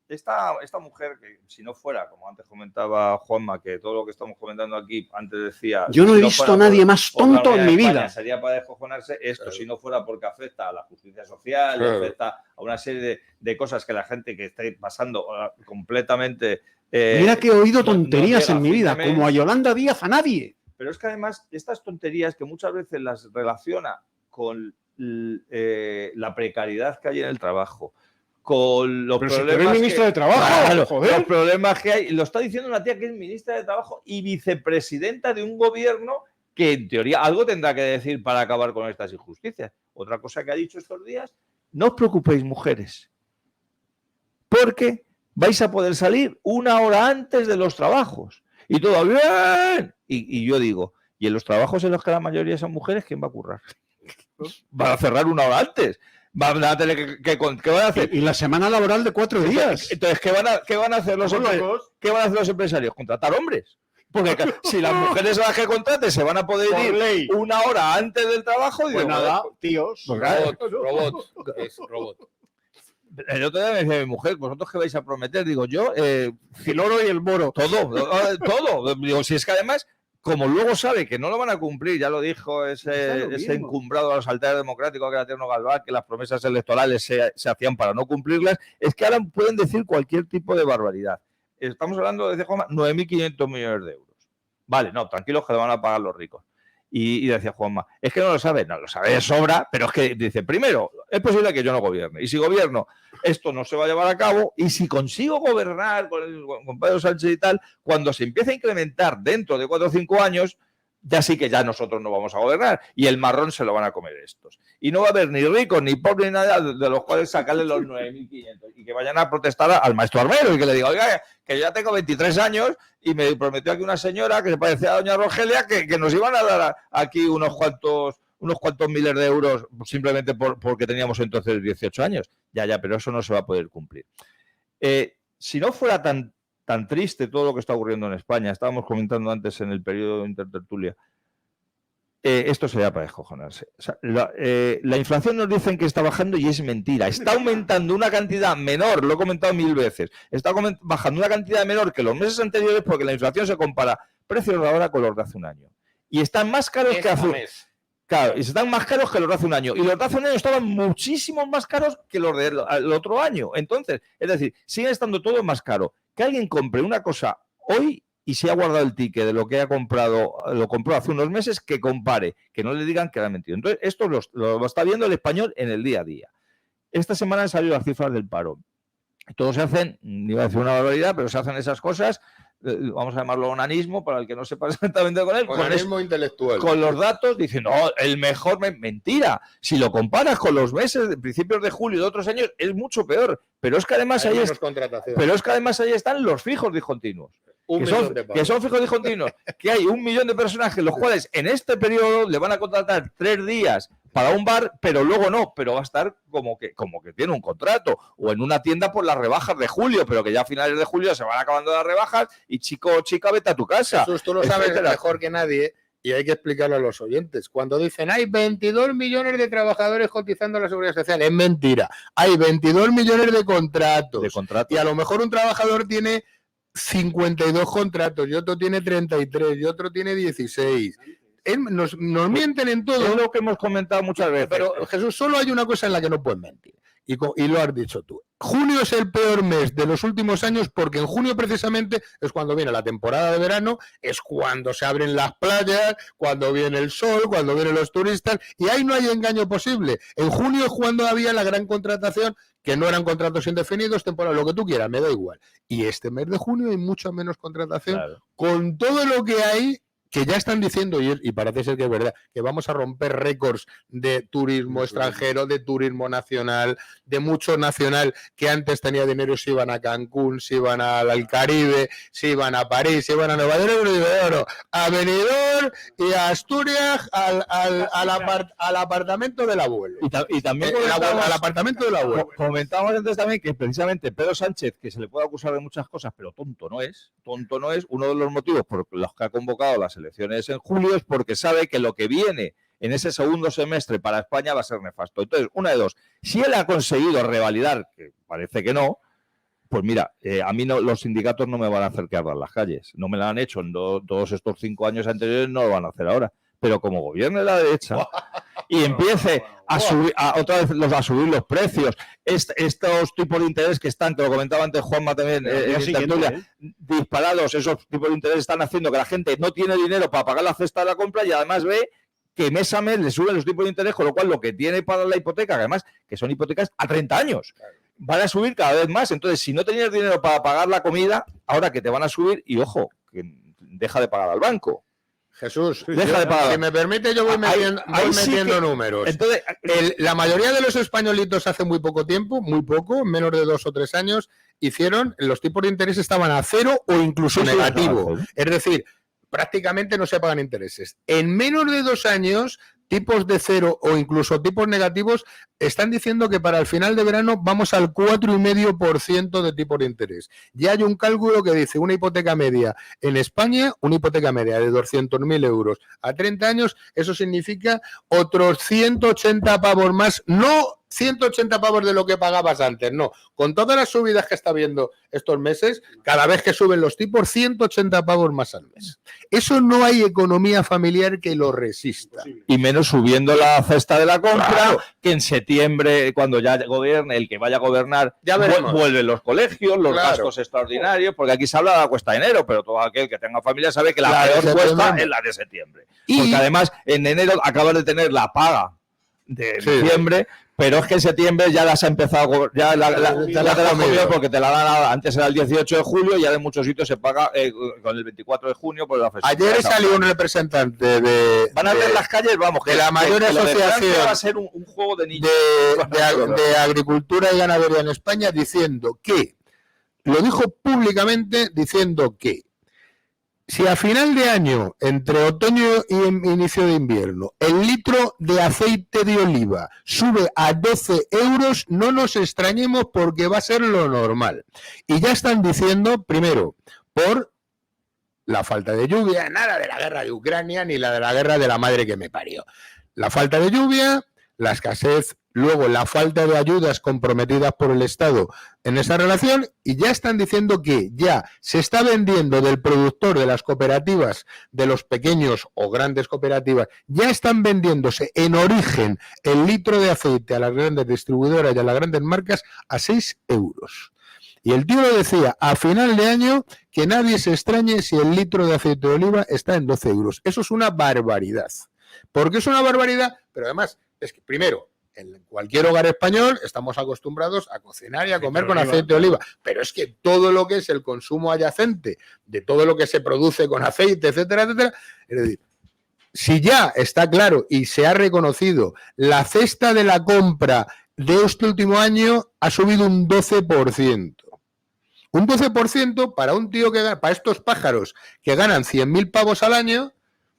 Esta mujer, que si no fuera, como antes comentaba Juanma, que todo lo que estamos comentando aquí, antes decía... Yo no he visto a nadie más tonto en mi vida. Sería para descojonarse esto, si no fuera porque afecta a la justicia social, afecta a una serie de cosas que la gente que está pasando completamente... Mira que he oído tonterías en mi vida, como a Yolanda Díaz a nadie. Pero es que además estas tonterías que muchas veces las relaciona con la precariedad que hay en el trabajo, con los problemas ministra de Trabajo, los problemas que hay, lo está diciendo una tía que es ministra de Trabajo y vicepresidenta de un gobierno que en teoría algo tendrá que decir para acabar con estas injusticias. Otra cosa que ha dicho estos días: no os preocupéis, mujeres, porque vais a poder salir una hora antes de los trabajos. Y todo bien. Y yo digo, ¿y en los trabajos en los que la mayoría son mujeres, quién va a currar? Van a cerrar una hora antes. Van a tener ¿qué van a hacer? Y la semana laboral de 4 días. Entonces, ¿qué van a hacer los empresarios? Contratar hombres. Porque si las mujeres a las que contraten se van a poder ir una hora antes del trabajo, pues nada, tíos. Robot. El otro día me decía mi mujer, ¿vosotros qué vais a prometer? Digo, yo, el oro y el moro. Todo. Digo, si es que además, como luego sabe que no lo van a cumplir, ya lo dijo ese encumbrado a los altares democráticos que era Tierno Galván, que las promesas electorales se hacían para no cumplirlas, es que ahora pueden decir cualquier tipo de barbaridad. Estamos hablando, decía Juanma, 9.500 millones de euros. Vale, no, tranquilos que lo van a pagar los ricos. Y decía Juanma, es que no lo sabe de sobra, pero es que dice, primero, es posible que yo no gobierne. Y si gobierno, esto no se va a llevar a cabo. Y si consigo gobernar con Pedro Sánchez y tal, cuando se empiece a incrementar dentro de 4 o 5 años, ya sí que ya nosotros no vamos a gobernar. Y el marrón se lo van a comer estos. Y no va a haber ni ricos, ni pobres, ni nada de los cuales sacarle los 9.500. Y que vayan a protestar al maestro Armero y que le diga, oiga, que yo ya tengo 23 años y me prometió aquí una señora que se parecía a doña Rogelia que nos iban a dar aquí unos cuantos miles de euros simplemente porque teníamos entonces 18 años. Ya, pero eso no se va a poder cumplir. Si no fuera tan triste todo lo que está ocurriendo en España, estábamos comentando antes en el periodo de intertertulia, esto sería para descojonarse. O sea, la inflación nos dicen que está bajando y es mentira. Está aumentando una cantidad menor, lo he comentado 1000 veces, está bajando una cantidad menor que los meses anteriores porque la inflación se compara precios de ahora con los de hace un año. Y están más caros que hace un mes. Claro, y están más caros que los de hace un año. Y los de hace un año estaban muchísimo más caros que los del otro año. Entonces, es decir, sigue estando todo más caro. Que alguien compre una cosa hoy y se ha guardado el ticket de lo que ha comprado, lo compró hace unos meses, que compare, que no le digan que le han mentido. Entonces, esto lo está viendo el español en el día a día. Esta semana han salido las cifras del paro. Todos se hacen, iba a decir una barbaridad, pero se hacen esas cosas, vamos a llamarlo onanismo, para el que no sepa exactamente con él. Onanismo intelectual. Con los datos, dicen, no, el mejor, mentira. Si lo comparas con los meses de principios de julio de otros años, es mucho peor. Pero es que además ahí están los fijos discontinuos. Que son fijos discontinuos, que hay 1 millón de personajes, los cuales en este periodo le van a contratar 3 días para un bar, pero luego no, pero va a estar como que tiene un contrato, o en una tienda por las rebajas de julio, pero que ya a finales de julio se van acabando las rebajas y chico o chica, vete a tu casa. Jesús, tú lo sabes mejor que nadie y hay que explicarlo a los oyentes. Cuando dicen hay 22 millones de trabajadores cotizando a la Seguridad Social, es mentira. Hay 22 millones de contratos. Y a lo mejor un trabajador tiene 52 contratos, y otro tiene 33, y otro tiene 16. Nos mienten en todo. Es lo que hemos comentado muchas veces. Pero, Jesús, solo hay una cosa en la que no puedes mentir. Y lo has dicho tú. Junio es el peor mes de los últimos años porque en junio precisamente es cuando viene la temporada de verano, es cuando se abren las playas, cuando viene el sol, cuando vienen los turistas, y ahí no hay engaño posible. En junio es cuando había la gran contratación, que no eran contratos indefinidos, temporal, lo que tú quieras, me da igual. Y este mes de junio hay mucha menos contratación, claro, con todo lo que hay, que ya están diciendo, y parece ser que es verdad, que vamos a romper récords de turismo extranjero, de turismo nacional, de mucho nacional que antes tenía dinero, se iban a Cancún, se iban al Caribe, se iban a París, se iban a Nueva York, a Benidorm y a Asturias, al apartamento del abuelo. Y también al apartamento del abuelo. Comentábamos antes también que precisamente Pedro Sánchez, que se le puede acusar de muchas cosas, pero tonto no es, uno de los motivos por los que ha convocado las elecciones en julio es porque sabe que lo que viene en ese segundo semestre para España va a ser nefasto. Entonces, una de dos, si él ha conseguido revalidar, que parece que no, pues mira, a mí no, los sindicatos no me van a hacer que ardan las calles, no me lo han hecho en todos estos 5 años anteriores, no lo van a hacer ahora, pero como gobierne la derecha y empiece a subir, otra vez a subir los precios, estos tipos de interés que están, te lo comentaba antes Juanma también, disparados, esos tipos de interés están haciendo que la gente no tiene dinero para pagar la cesta de la compra y además ve que mes a mes le suben los tipos de interés, con lo cual lo que tiene para la hipoteca, que además que son hipotecas a 30 años, van a subir cada vez más. Entonces, si no tenías dinero para pagar la comida, ahora que te van a subir, y ojo, que deja de pagar al banco. Jesús, deja de pagar. Si me permite, yo voy metiendo números. Entonces, la mayoría de los españolitos hace muy poco tiempo, menos de 2 o 3 años, los tipos de interés estaban a 0 o incluso negativo. Es decir, prácticamente no se pagan intereses. En menos de 2 años, tipos de 0 o incluso tipos negativos están diciendo que para el final de verano vamos al 4,5% de tipos de interés. Ya hay un cálculo que dice una hipoteca media en España, una hipoteca media de 200.000 euros a 30 años, eso significa otros 180 pavos más, no 180 pavos de lo que pagabas antes, no. Con todas las subidas que está habiendo estos meses, cada vez que suben los tipos, 180 pavos más al mes. Eso no hay economía familiar que lo resista. Y menos subiendo la cesta de la compra, claro, que en septiembre, cuando ya gobierne, el que vaya a gobernar, ya vuelven los colegios, los gastos extraordinarios, porque aquí se habla de la cuesta de enero, pero todo aquel que tenga familia sabe que la peor cuesta es la de septiembre. Porque además, en enero acabas de tener la paga de diciembre, pero es que en septiembre ya las ha empezado, ya la comido porque te la dan, antes era el 18 de julio y ya en muchos sitios se paga con el 24 de junio por la festividad. Ayer salió un representante van a ver las calles, vamos, que la mayor asociación va a ser un juego de niños de agricultura y ganadería en España diciendo que, lo dijo públicamente diciendo que si a final de año, entre otoño y inicio de invierno, el litro de aceite de oliva sube a 12 euros, no nos extrañemos porque va a ser lo normal. Y ya están diciendo, primero, por la falta de lluvia, nada de la guerra de Ucrania ni la de la guerra de la madre que me parió. La falta de lluvia, la escasez luego la falta de ayudas comprometidas por el Estado en esa relación, y ya están diciendo que ya se está vendiendo del productor de las cooperativas, de los pequeños o grandes cooperativas, ya están vendiéndose en origen el litro de aceite a las grandes distribuidoras y a las grandes marcas a 6 euros. Y el tío lo decía a final de año, que nadie se extrañe si el litro de aceite de oliva está en 12 euros. Eso es una barbaridad. ¿Por qué es una barbaridad? Pero además, es que primero, en cualquier hogar español estamos acostumbrados a cocinar y a comer con aceite de oliva, pero es que todo lo que es el consumo adyacente de todo lo que se produce con aceite, etcétera, etcétera, es decir, si ya está claro y se ha reconocido, la cesta de la compra de este último año ha subido un 12%. Un 12% para un tío que gana, para estos pájaros que ganan 100.000 pavos al año,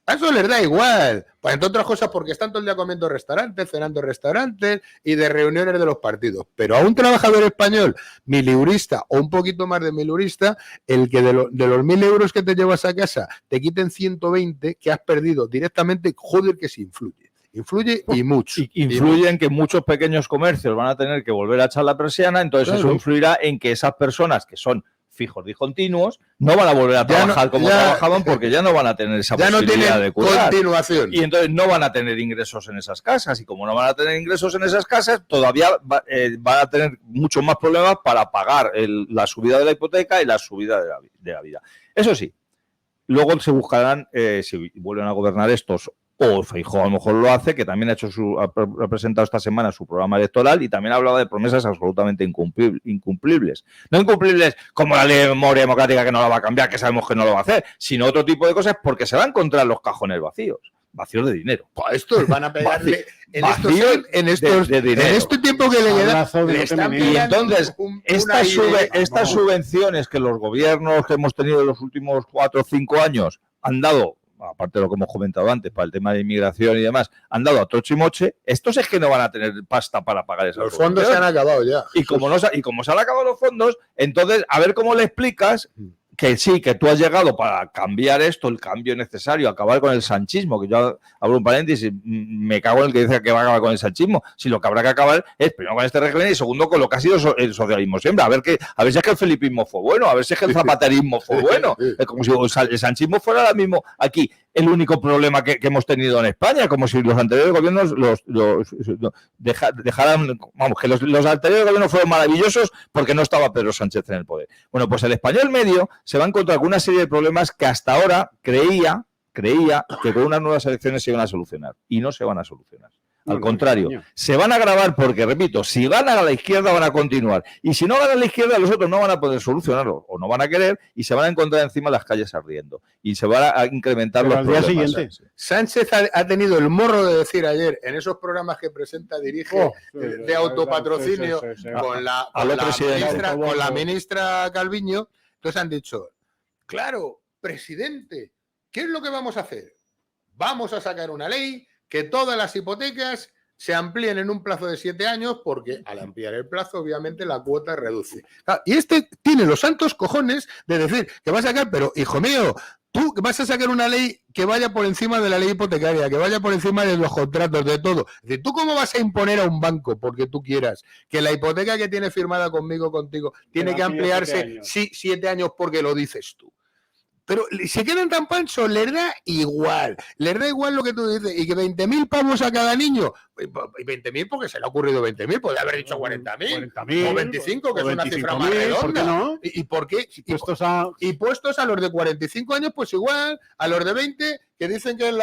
a eso les da igual. Pues entre otras cosas porque están todo el día comiendo restaurantes, cenando en restaurantes y de reuniones de los partidos. Pero a un trabajador español miliurista o un poquito más de miliurista, el que de los 1.000 euros que te llevas a casa te quiten 120 que has perdido directamente, joder que se influye. Influye y mucho. Influye en que muchos pequeños comercios van a tener que volver a echar la persiana, entonces claro, eso influirá en que esas personas que son fijos discontinuos no van a volver a trabajar como trabajaban porque ya no van a tener esa posibilidad de curar. Continuación. Y entonces no van a tener ingresos en esas casas. Y como no van a tener ingresos en esas casas, todavía van a tener muchos más problemas para pagar la subida de la hipoteca y la subida de la vida. Eso sí, luego se buscarán, si vuelven a gobernar estos, o Feijóo a lo mejor lo hace, que también ha presentado esta semana su programa electoral y también hablaba de promesas absolutamente incumplibles. No incumplibles como la ley de memoria democrática que no la va a cambiar, que sabemos que no lo va a hacer, sino otro tipo de cosas porque se va a encontrar los cajones vacíos de dinero. Pues estos van a pegarle en este tiempo que le queda. Y entonces, estas subvenciones que los gobiernos que hemos tenido en los últimos 4 o 5 años han dado, aparte de lo que hemos comentado antes, para el tema de inmigración y demás, han dado a troche y moche, estos es que no van a tener pasta para pagar esas Los fondos se han acabado ya. Y como se han acabado los fondos, entonces, a ver cómo le explicas que sí, que tú has llegado para cambiar esto, el cambio necesario, acabar con el sanchismo, que yo abro un paréntesis, me cago en el que dice que va a acabar con el sanchismo, si lo que habrá que acabar es primero con este régimen y segundo con lo que ha sido el socialismo siempre, a ver si es que el felipismo fue bueno, a ver si es que el zapaterismo fue bueno, como si el sanchismo fuera ahora mismo aquí el único problema que hemos tenido en España, como si los anteriores gobiernos dejaran, vamos, que los anteriores gobiernos fueron maravillosos porque no estaba Pedro Sánchez en el poder. Bueno, pues el español medio se va a encontrar con una serie de problemas que hasta ahora creía que con unas nuevas elecciones se iban a solucionar y no se van a solucionar. Al contrario, se van a agravar porque, repito, si gana la izquierda van a continuar y si no gana la izquierda los otros no van a poder solucionarlo o no van a querer y se van a encontrar encima las calles ardiendo y se van a incrementar los problemas. Al día siguiente. Sánchez ha tenido el morro de decir ayer en esos programas que presenta, dirige de autopatrocinio con la ministra Calviño, entonces han dicho, claro, presidente, ¿qué es lo que vamos a hacer? Vamos a sacar una ley que todas las hipotecas se amplíen en un plazo de 7 años porque al ampliar el plazo obviamente la cuota reduce. Y este tiene los santos cojones de decir que va a sacar, pero hijo mío, tú vas a sacar una ley que vaya por encima de la ley hipotecaria, que vaya por encima de los contratos, de todo. Es decir, ¿tú cómo vas a imponer a un banco, porque tú quieras, que la hipoteca que tiene firmada contigo, tiene que ampliarse 7 años porque lo dices tú? Pero se quedan tan panchos, les da igual lo que tú dices, y que 20.000 pavos a cada niño, 20.000 porque se le ha ocurrido 20.000, podría haber dicho 40.000 o 25, que es una cifra más redonda. ¿Por qué no? ¿Y por qué? Y puestos a los de 45 años, pues igual, a los de 20, que dicen que es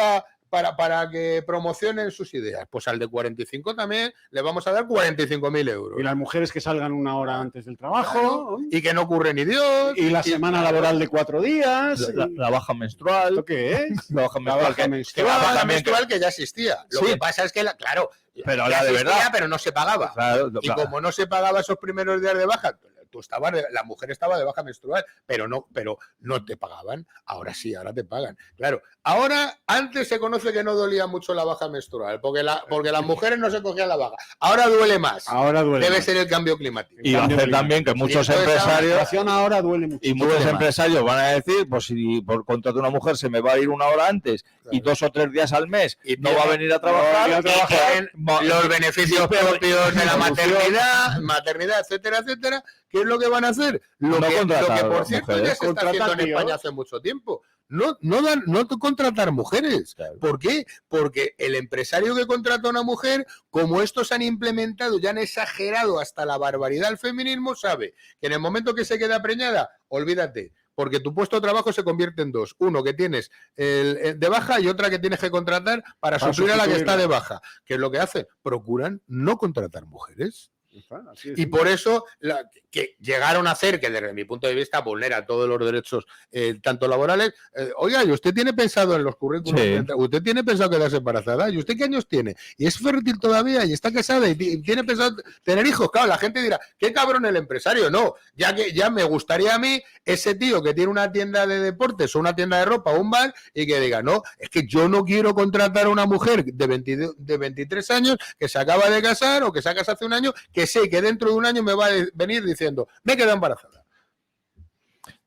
para que promocionen sus ideas. Pues al de 45 también le vamos a dar 45.000 euros. Y las mujeres que salgan 1 hora antes del trabajo. Y que no ocurre ni Dios. Y la semana laboral de 4 días. La baja menstrual. ¿Esto qué es? La baja menstrual que ya existía. Lo que pasa es que, claro, pero la de verdad, pero no se pagaba. Claro. Como no se pagaba esos primeros días de baja, la mujer estaba de baja menstrual, pero no te pagaban. Ahora sí, ahora te pagan. Claro, antes se conoce que no dolía mucho la baja menstrual, porque las mujeres no se cogían la baja. Ahora duele más. Ahora duele Debe más. ser el cambio climático. Y va a hacer también que muchos empresarios Ahora duele mucho. y muchos empresarios van a decir, pues si por contrato de una mujer se me va a ir una hora antes y 2 o 3 días al mes Y no va a venir a trabajar, los beneficios propios de la maternidad, etcétera, etcétera. ¿Qué es lo que van a hacer? Lo que por cierto ya se está haciendo en España hace mucho tiempo. No contratar mujeres. Claro. ¿Por qué? Porque el empresario que contrata a una mujer, como estos han implementado, ya han exagerado hasta la barbaridad el feminismo, sabe que en el momento que se queda preñada, olvídate. Porque tu puesto de trabajo se convierte en 2. Uno que tienes el de baja y otra que tienes que contratar para suplir a la que está de baja. ¿Qué es lo que hacen? Procuran no contratar mujeres. Y por eso que llegaron a hacer, que desde mi punto de vista vulnera todos los derechos, tanto laborales. Oiga, ¿y usted tiene pensado en los currículos? Sí. ¿Usted tiene pensado quedarse embarazada? ¿Y usted qué años tiene? ¿Y es fértil todavía? ¿Y está casada? ¿Y tiene pensado tener hijos? Claro, la gente dirá, qué cabrón el empresario. No, ya me gustaría a mí ese tío que tiene una tienda de deportes o una tienda de ropa o un bar y que diga, no, es que yo no quiero contratar a una mujer de 23 años que se acaba de casar o que se ha casado hace un año, que sé que dentro de un año me va a venir diciendo, me he quedado embarazada.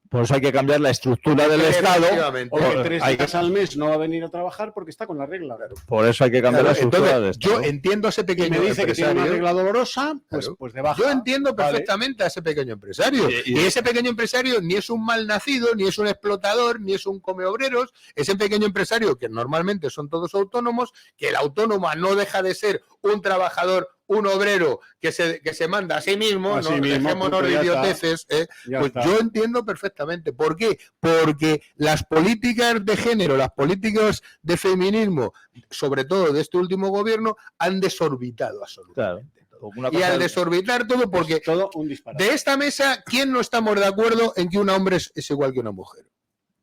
Por eso hay que cambiar la estructura del Estado. O que 3 días al mes no va a venir a trabajar porque está con la regla. Por eso hay que cambiar la estructura del Estado. Yo entiendo a ese pequeño empresario. Me dice empresario, que tiene una regla dolorosa, pues de baja. Yo entiendo perfectamente a ese pequeño empresario. Y ese pequeño empresario ni es un mal nacido, ni es un explotador, ni es un come obreros. Ese pequeño empresario, que normalmente son todos autónomos, que el autónomo no deja de ser un trabajador, un obrero que se manda a sí mismo, no dejémonos de idioteces, pues yo entiendo perfectamente. ¿Por qué? Porque las políticas de género, las políticas de feminismo, sobre todo de este último gobierno, han desorbitado absolutamente. Claro. Y al desorbitar todo, porque todo un disparate. De esta mesa, ¿quién no estamos de acuerdo en que un hombre es igual que una mujer?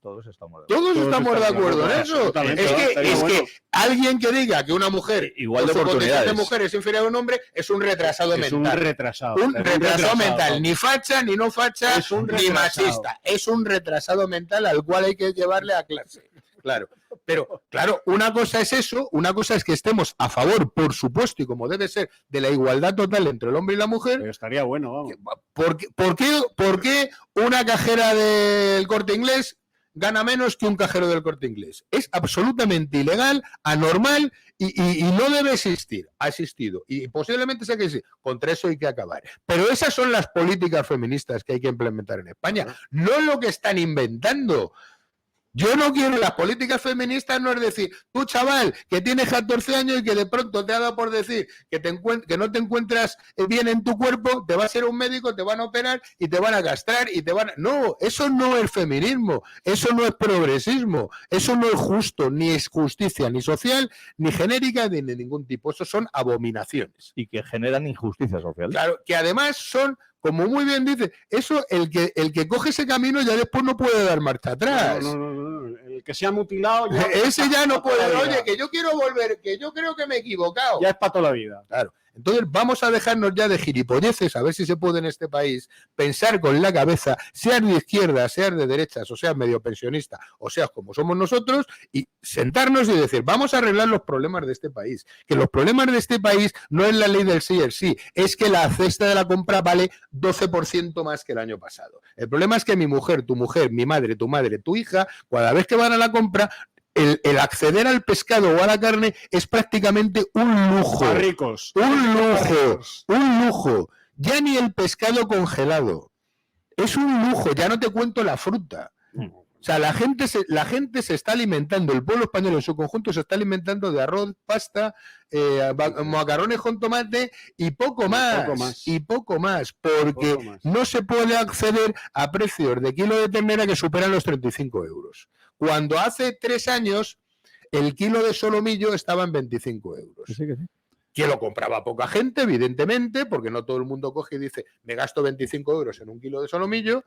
Todos estamos de acuerdo en eso. Es que alguien que diga que una mujer igual de oportunidades de mujer es inferior a un hombre es un retrasado mental. Un retrasado mental. Ni facha, ni no facha, ni machista. Es un retrasado mental al cual hay que llevarle a clase. Claro. Pero, claro, una cosa es eso, una cosa es que estemos a favor, por supuesto, y como debe ser, de la igualdad total entre el hombre y la mujer. Pero estaría bueno, vamos. ¿Por qué una cajera del Corte Inglés gana menos que un cajero del Corte Inglés? Es absolutamente ilegal, anormal y no debe existir. Ha existido y posiblemente sea que sí. Contra eso hay que acabar. Pero esas son las políticas feministas que hay que implementar en España. No es lo que están inventando. Yo no quiero las políticas feministas, no es decir, tú chaval que tienes 14 años y que de pronto te ha dado por decir que no te encuentras bien en tu cuerpo, te va a ser un médico, te van a operar y te van a castrar y te van a... No, eso no es feminismo, eso no es progresismo, eso no es justo, ni es justicia ni social, ni genérica, ni de ningún tipo. Eso son abominaciones. Y que generan injusticia social. Claro, que además son... Como muy bien dice, eso el que coge ese camino ya después no puede dar marcha atrás. No. El que se ha mutilado ya ese ya no puede. Oye, que yo quiero volver, que yo creo que me he equivocado. Ya es para toda la vida. Claro. Entonces vamos a dejarnos ya de gilipolleces, a ver si se puede en este país pensar con la cabeza, seas de izquierda, seas de derechas, o seas medio pensionista, o seas como somos nosotros, y sentarnos y decir, vamos a arreglar los problemas de este país. Que los problemas de este país no es la ley del sí y el sí, es que la cesta de la compra vale 12% más que el año pasado. El problema es que mi mujer, mi madre, tu hija, cada vez que van a la compra, el acceder al pescado o a la carne es prácticamente un lujo. Para ricos. Un lujo. Ya ni el pescado congelado. Es un lujo, ya no te cuento la fruta. O sea, la gente se está alimentando, el pueblo español en su conjunto se está alimentando de arroz, pasta, macarrones con tomate y poco más. Porque no se puede acceder a precios de kilo de ternera que superan los 35 euros. Cuando hace 3 años el kilo de solomillo estaba en 25 euros. Sí. Que lo compraba poca gente, evidentemente, porque no todo el mundo coge y dice, me gasto 25 euros en un kilo de solomillo.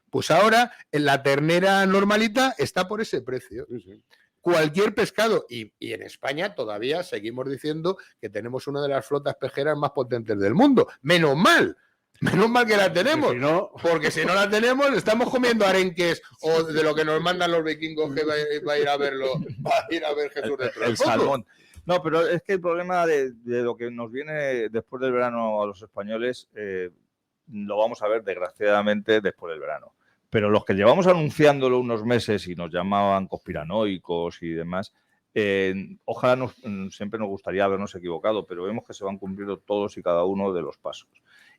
Pues ahora en la ternera normalita está por ese precio. Sí. Cualquier pescado. Y en España todavía seguimos diciendo que tenemos una de las flotas pesqueras más potentes del mundo. Menos mal. Menos mal que la tenemos, Si no, porque si no la tenemos, estamos comiendo arenques o de lo que nos mandan los vikingos que va a ir a verlo, va a ir a ver Jesús dentro de El poco. salmón. No, pero es que el problema de lo que nos viene después del verano a los españoles lo vamos a ver desgraciadamente después del verano. Pero los que llevamos anunciándolo unos meses y nos llamaban conspiranoicos y demás, ojalá siempre nos gustaría habernos equivocado, pero vemos que se van cumpliendo todos y cada uno de los pasos.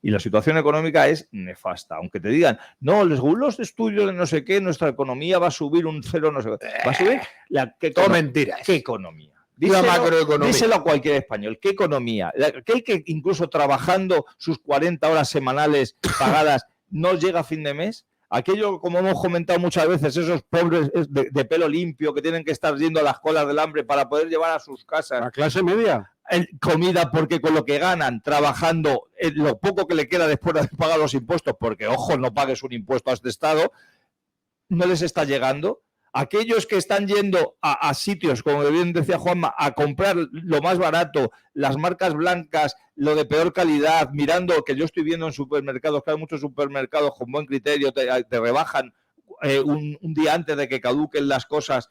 Y la situación económica es nefasta. Aunque te digan, no, según los estudios de no sé qué, nuestra economía va a subir un cero, no sé qué. Va a subir Todo mentiras. ¿Qué economía? La macroeconomía. Díselo a cualquier español. ¿Qué economía? Aquel que incluso trabajando sus 40 horas semanales pagadas no llega a fin de mes. Aquello, como hemos comentado muchas veces, esos pobres de pelo limpio que tienen que estar yendo a las colas del hambre para poder llevar a sus casas la clase media. comida, porque con lo que ganan trabajando, lo poco que le queda después de haber pagado los impuestos, porque ojo, no pagues un impuesto a este Estado, no les está llegando. Aquellos que están yendo a sitios, como bien decía Juanma, a comprar lo más barato, las marcas blancas, lo de peor calidad, mirando que yo estoy viendo en supermercados, que hay muchos supermercados con buen criterio, te rebajan un día antes de que caduquen las cosas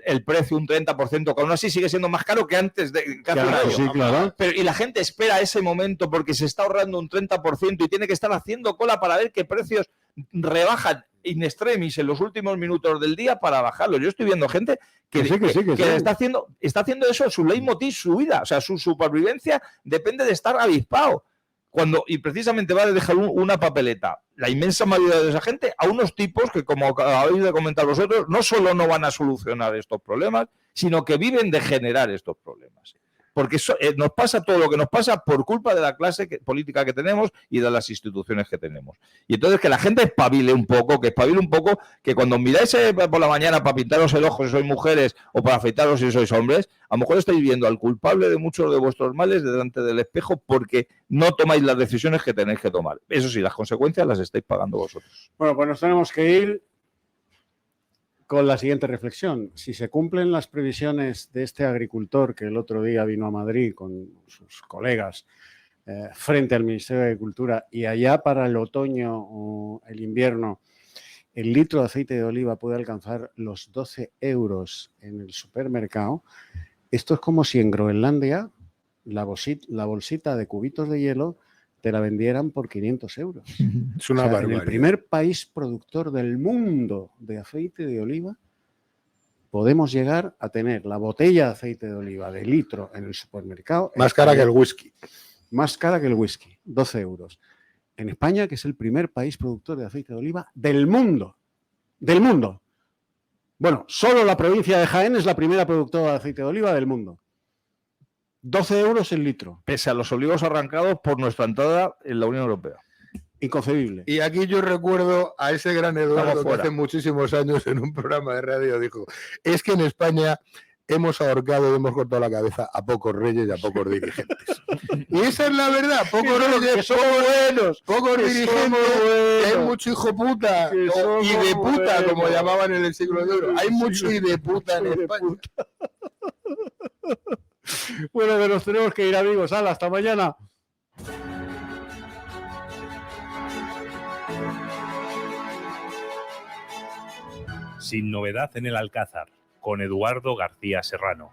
el precio un 30%, que aún así sigue siendo más caro que antes de que hace un año. Sí, claro. Pero, y la gente espera ese momento porque se está ahorrando un 30% y tiene que estar haciendo cola para ver qué precios rebajan in extremis en los últimos minutos del día para bajarlo. Yo estoy viendo gente que está haciendo eso su leitmotiv, su vida. O sea, su supervivencia depende de estar avispado. Y precisamente va a dejar una papeleta, la inmensa mayoría de esa gente, a unos tipos que, como habéis de comentar vosotros, no solo no van a solucionar estos problemas, sino que viven de generar estos problemas. Porque nos pasa todo lo que nos pasa por culpa de la clase política que tenemos y de las instituciones que tenemos. Y entonces que la gente espabile un poco, que cuando miráis por la mañana para pintaros el ojo si sois mujeres o para afeitaros si sois hombres, a lo mejor estáis viendo al culpable de muchos de vuestros males delante del espejo porque no tomáis las decisiones que tenéis que tomar. Eso sí, las consecuencias las estáis pagando vosotros. Bueno, pues nos tenemos que ir con la siguiente reflexión. Si se cumplen las previsiones de este agricultor que el otro día vino a Madrid con sus colegas frente al Ministerio de Agricultura y allá para el otoño o el invierno, el litro de aceite de oliva puede alcanzar los 12 euros en el supermercado, esto es como si en Groenlandia la bolsita de cubitos de hielo te la vendieran por 500 euros. Es una barbaridad. En el primer país productor del mundo de aceite de oliva, podemos llegar a tener la botella de aceite de oliva de litro en el supermercado. Más cara que el whisky. Más cara que el whisky, 12 euros. En España, que es el primer país productor de aceite de oliva del mundo. Del mundo. Bueno, solo la provincia de Jaén es la primera productora de aceite de oliva del mundo. 12 euros el litro. Pese a los olivos arrancados por nuestra entrada en la Unión Europea. Inconcebible. Y aquí yo recuerdo a ese gran Eduardo que fuera. hace muchísimos años en un programa de radio dijo, es que en España hemos ahorcado y hemos cortado la cabeza a pocos reyes y a pocos dirigentes. Y esa es la verdad, pocos reyes, pocos dirigentes, hay mucho hijo puta, o y de puta, como llamaban en el siglo de oro. Hay mucho y de puta en España. Bueno, que nos tenemos que ir, amigos. ¡Hala, hasta mañana! Sin novedad en el Alcázar, con Eduardo García Serrano.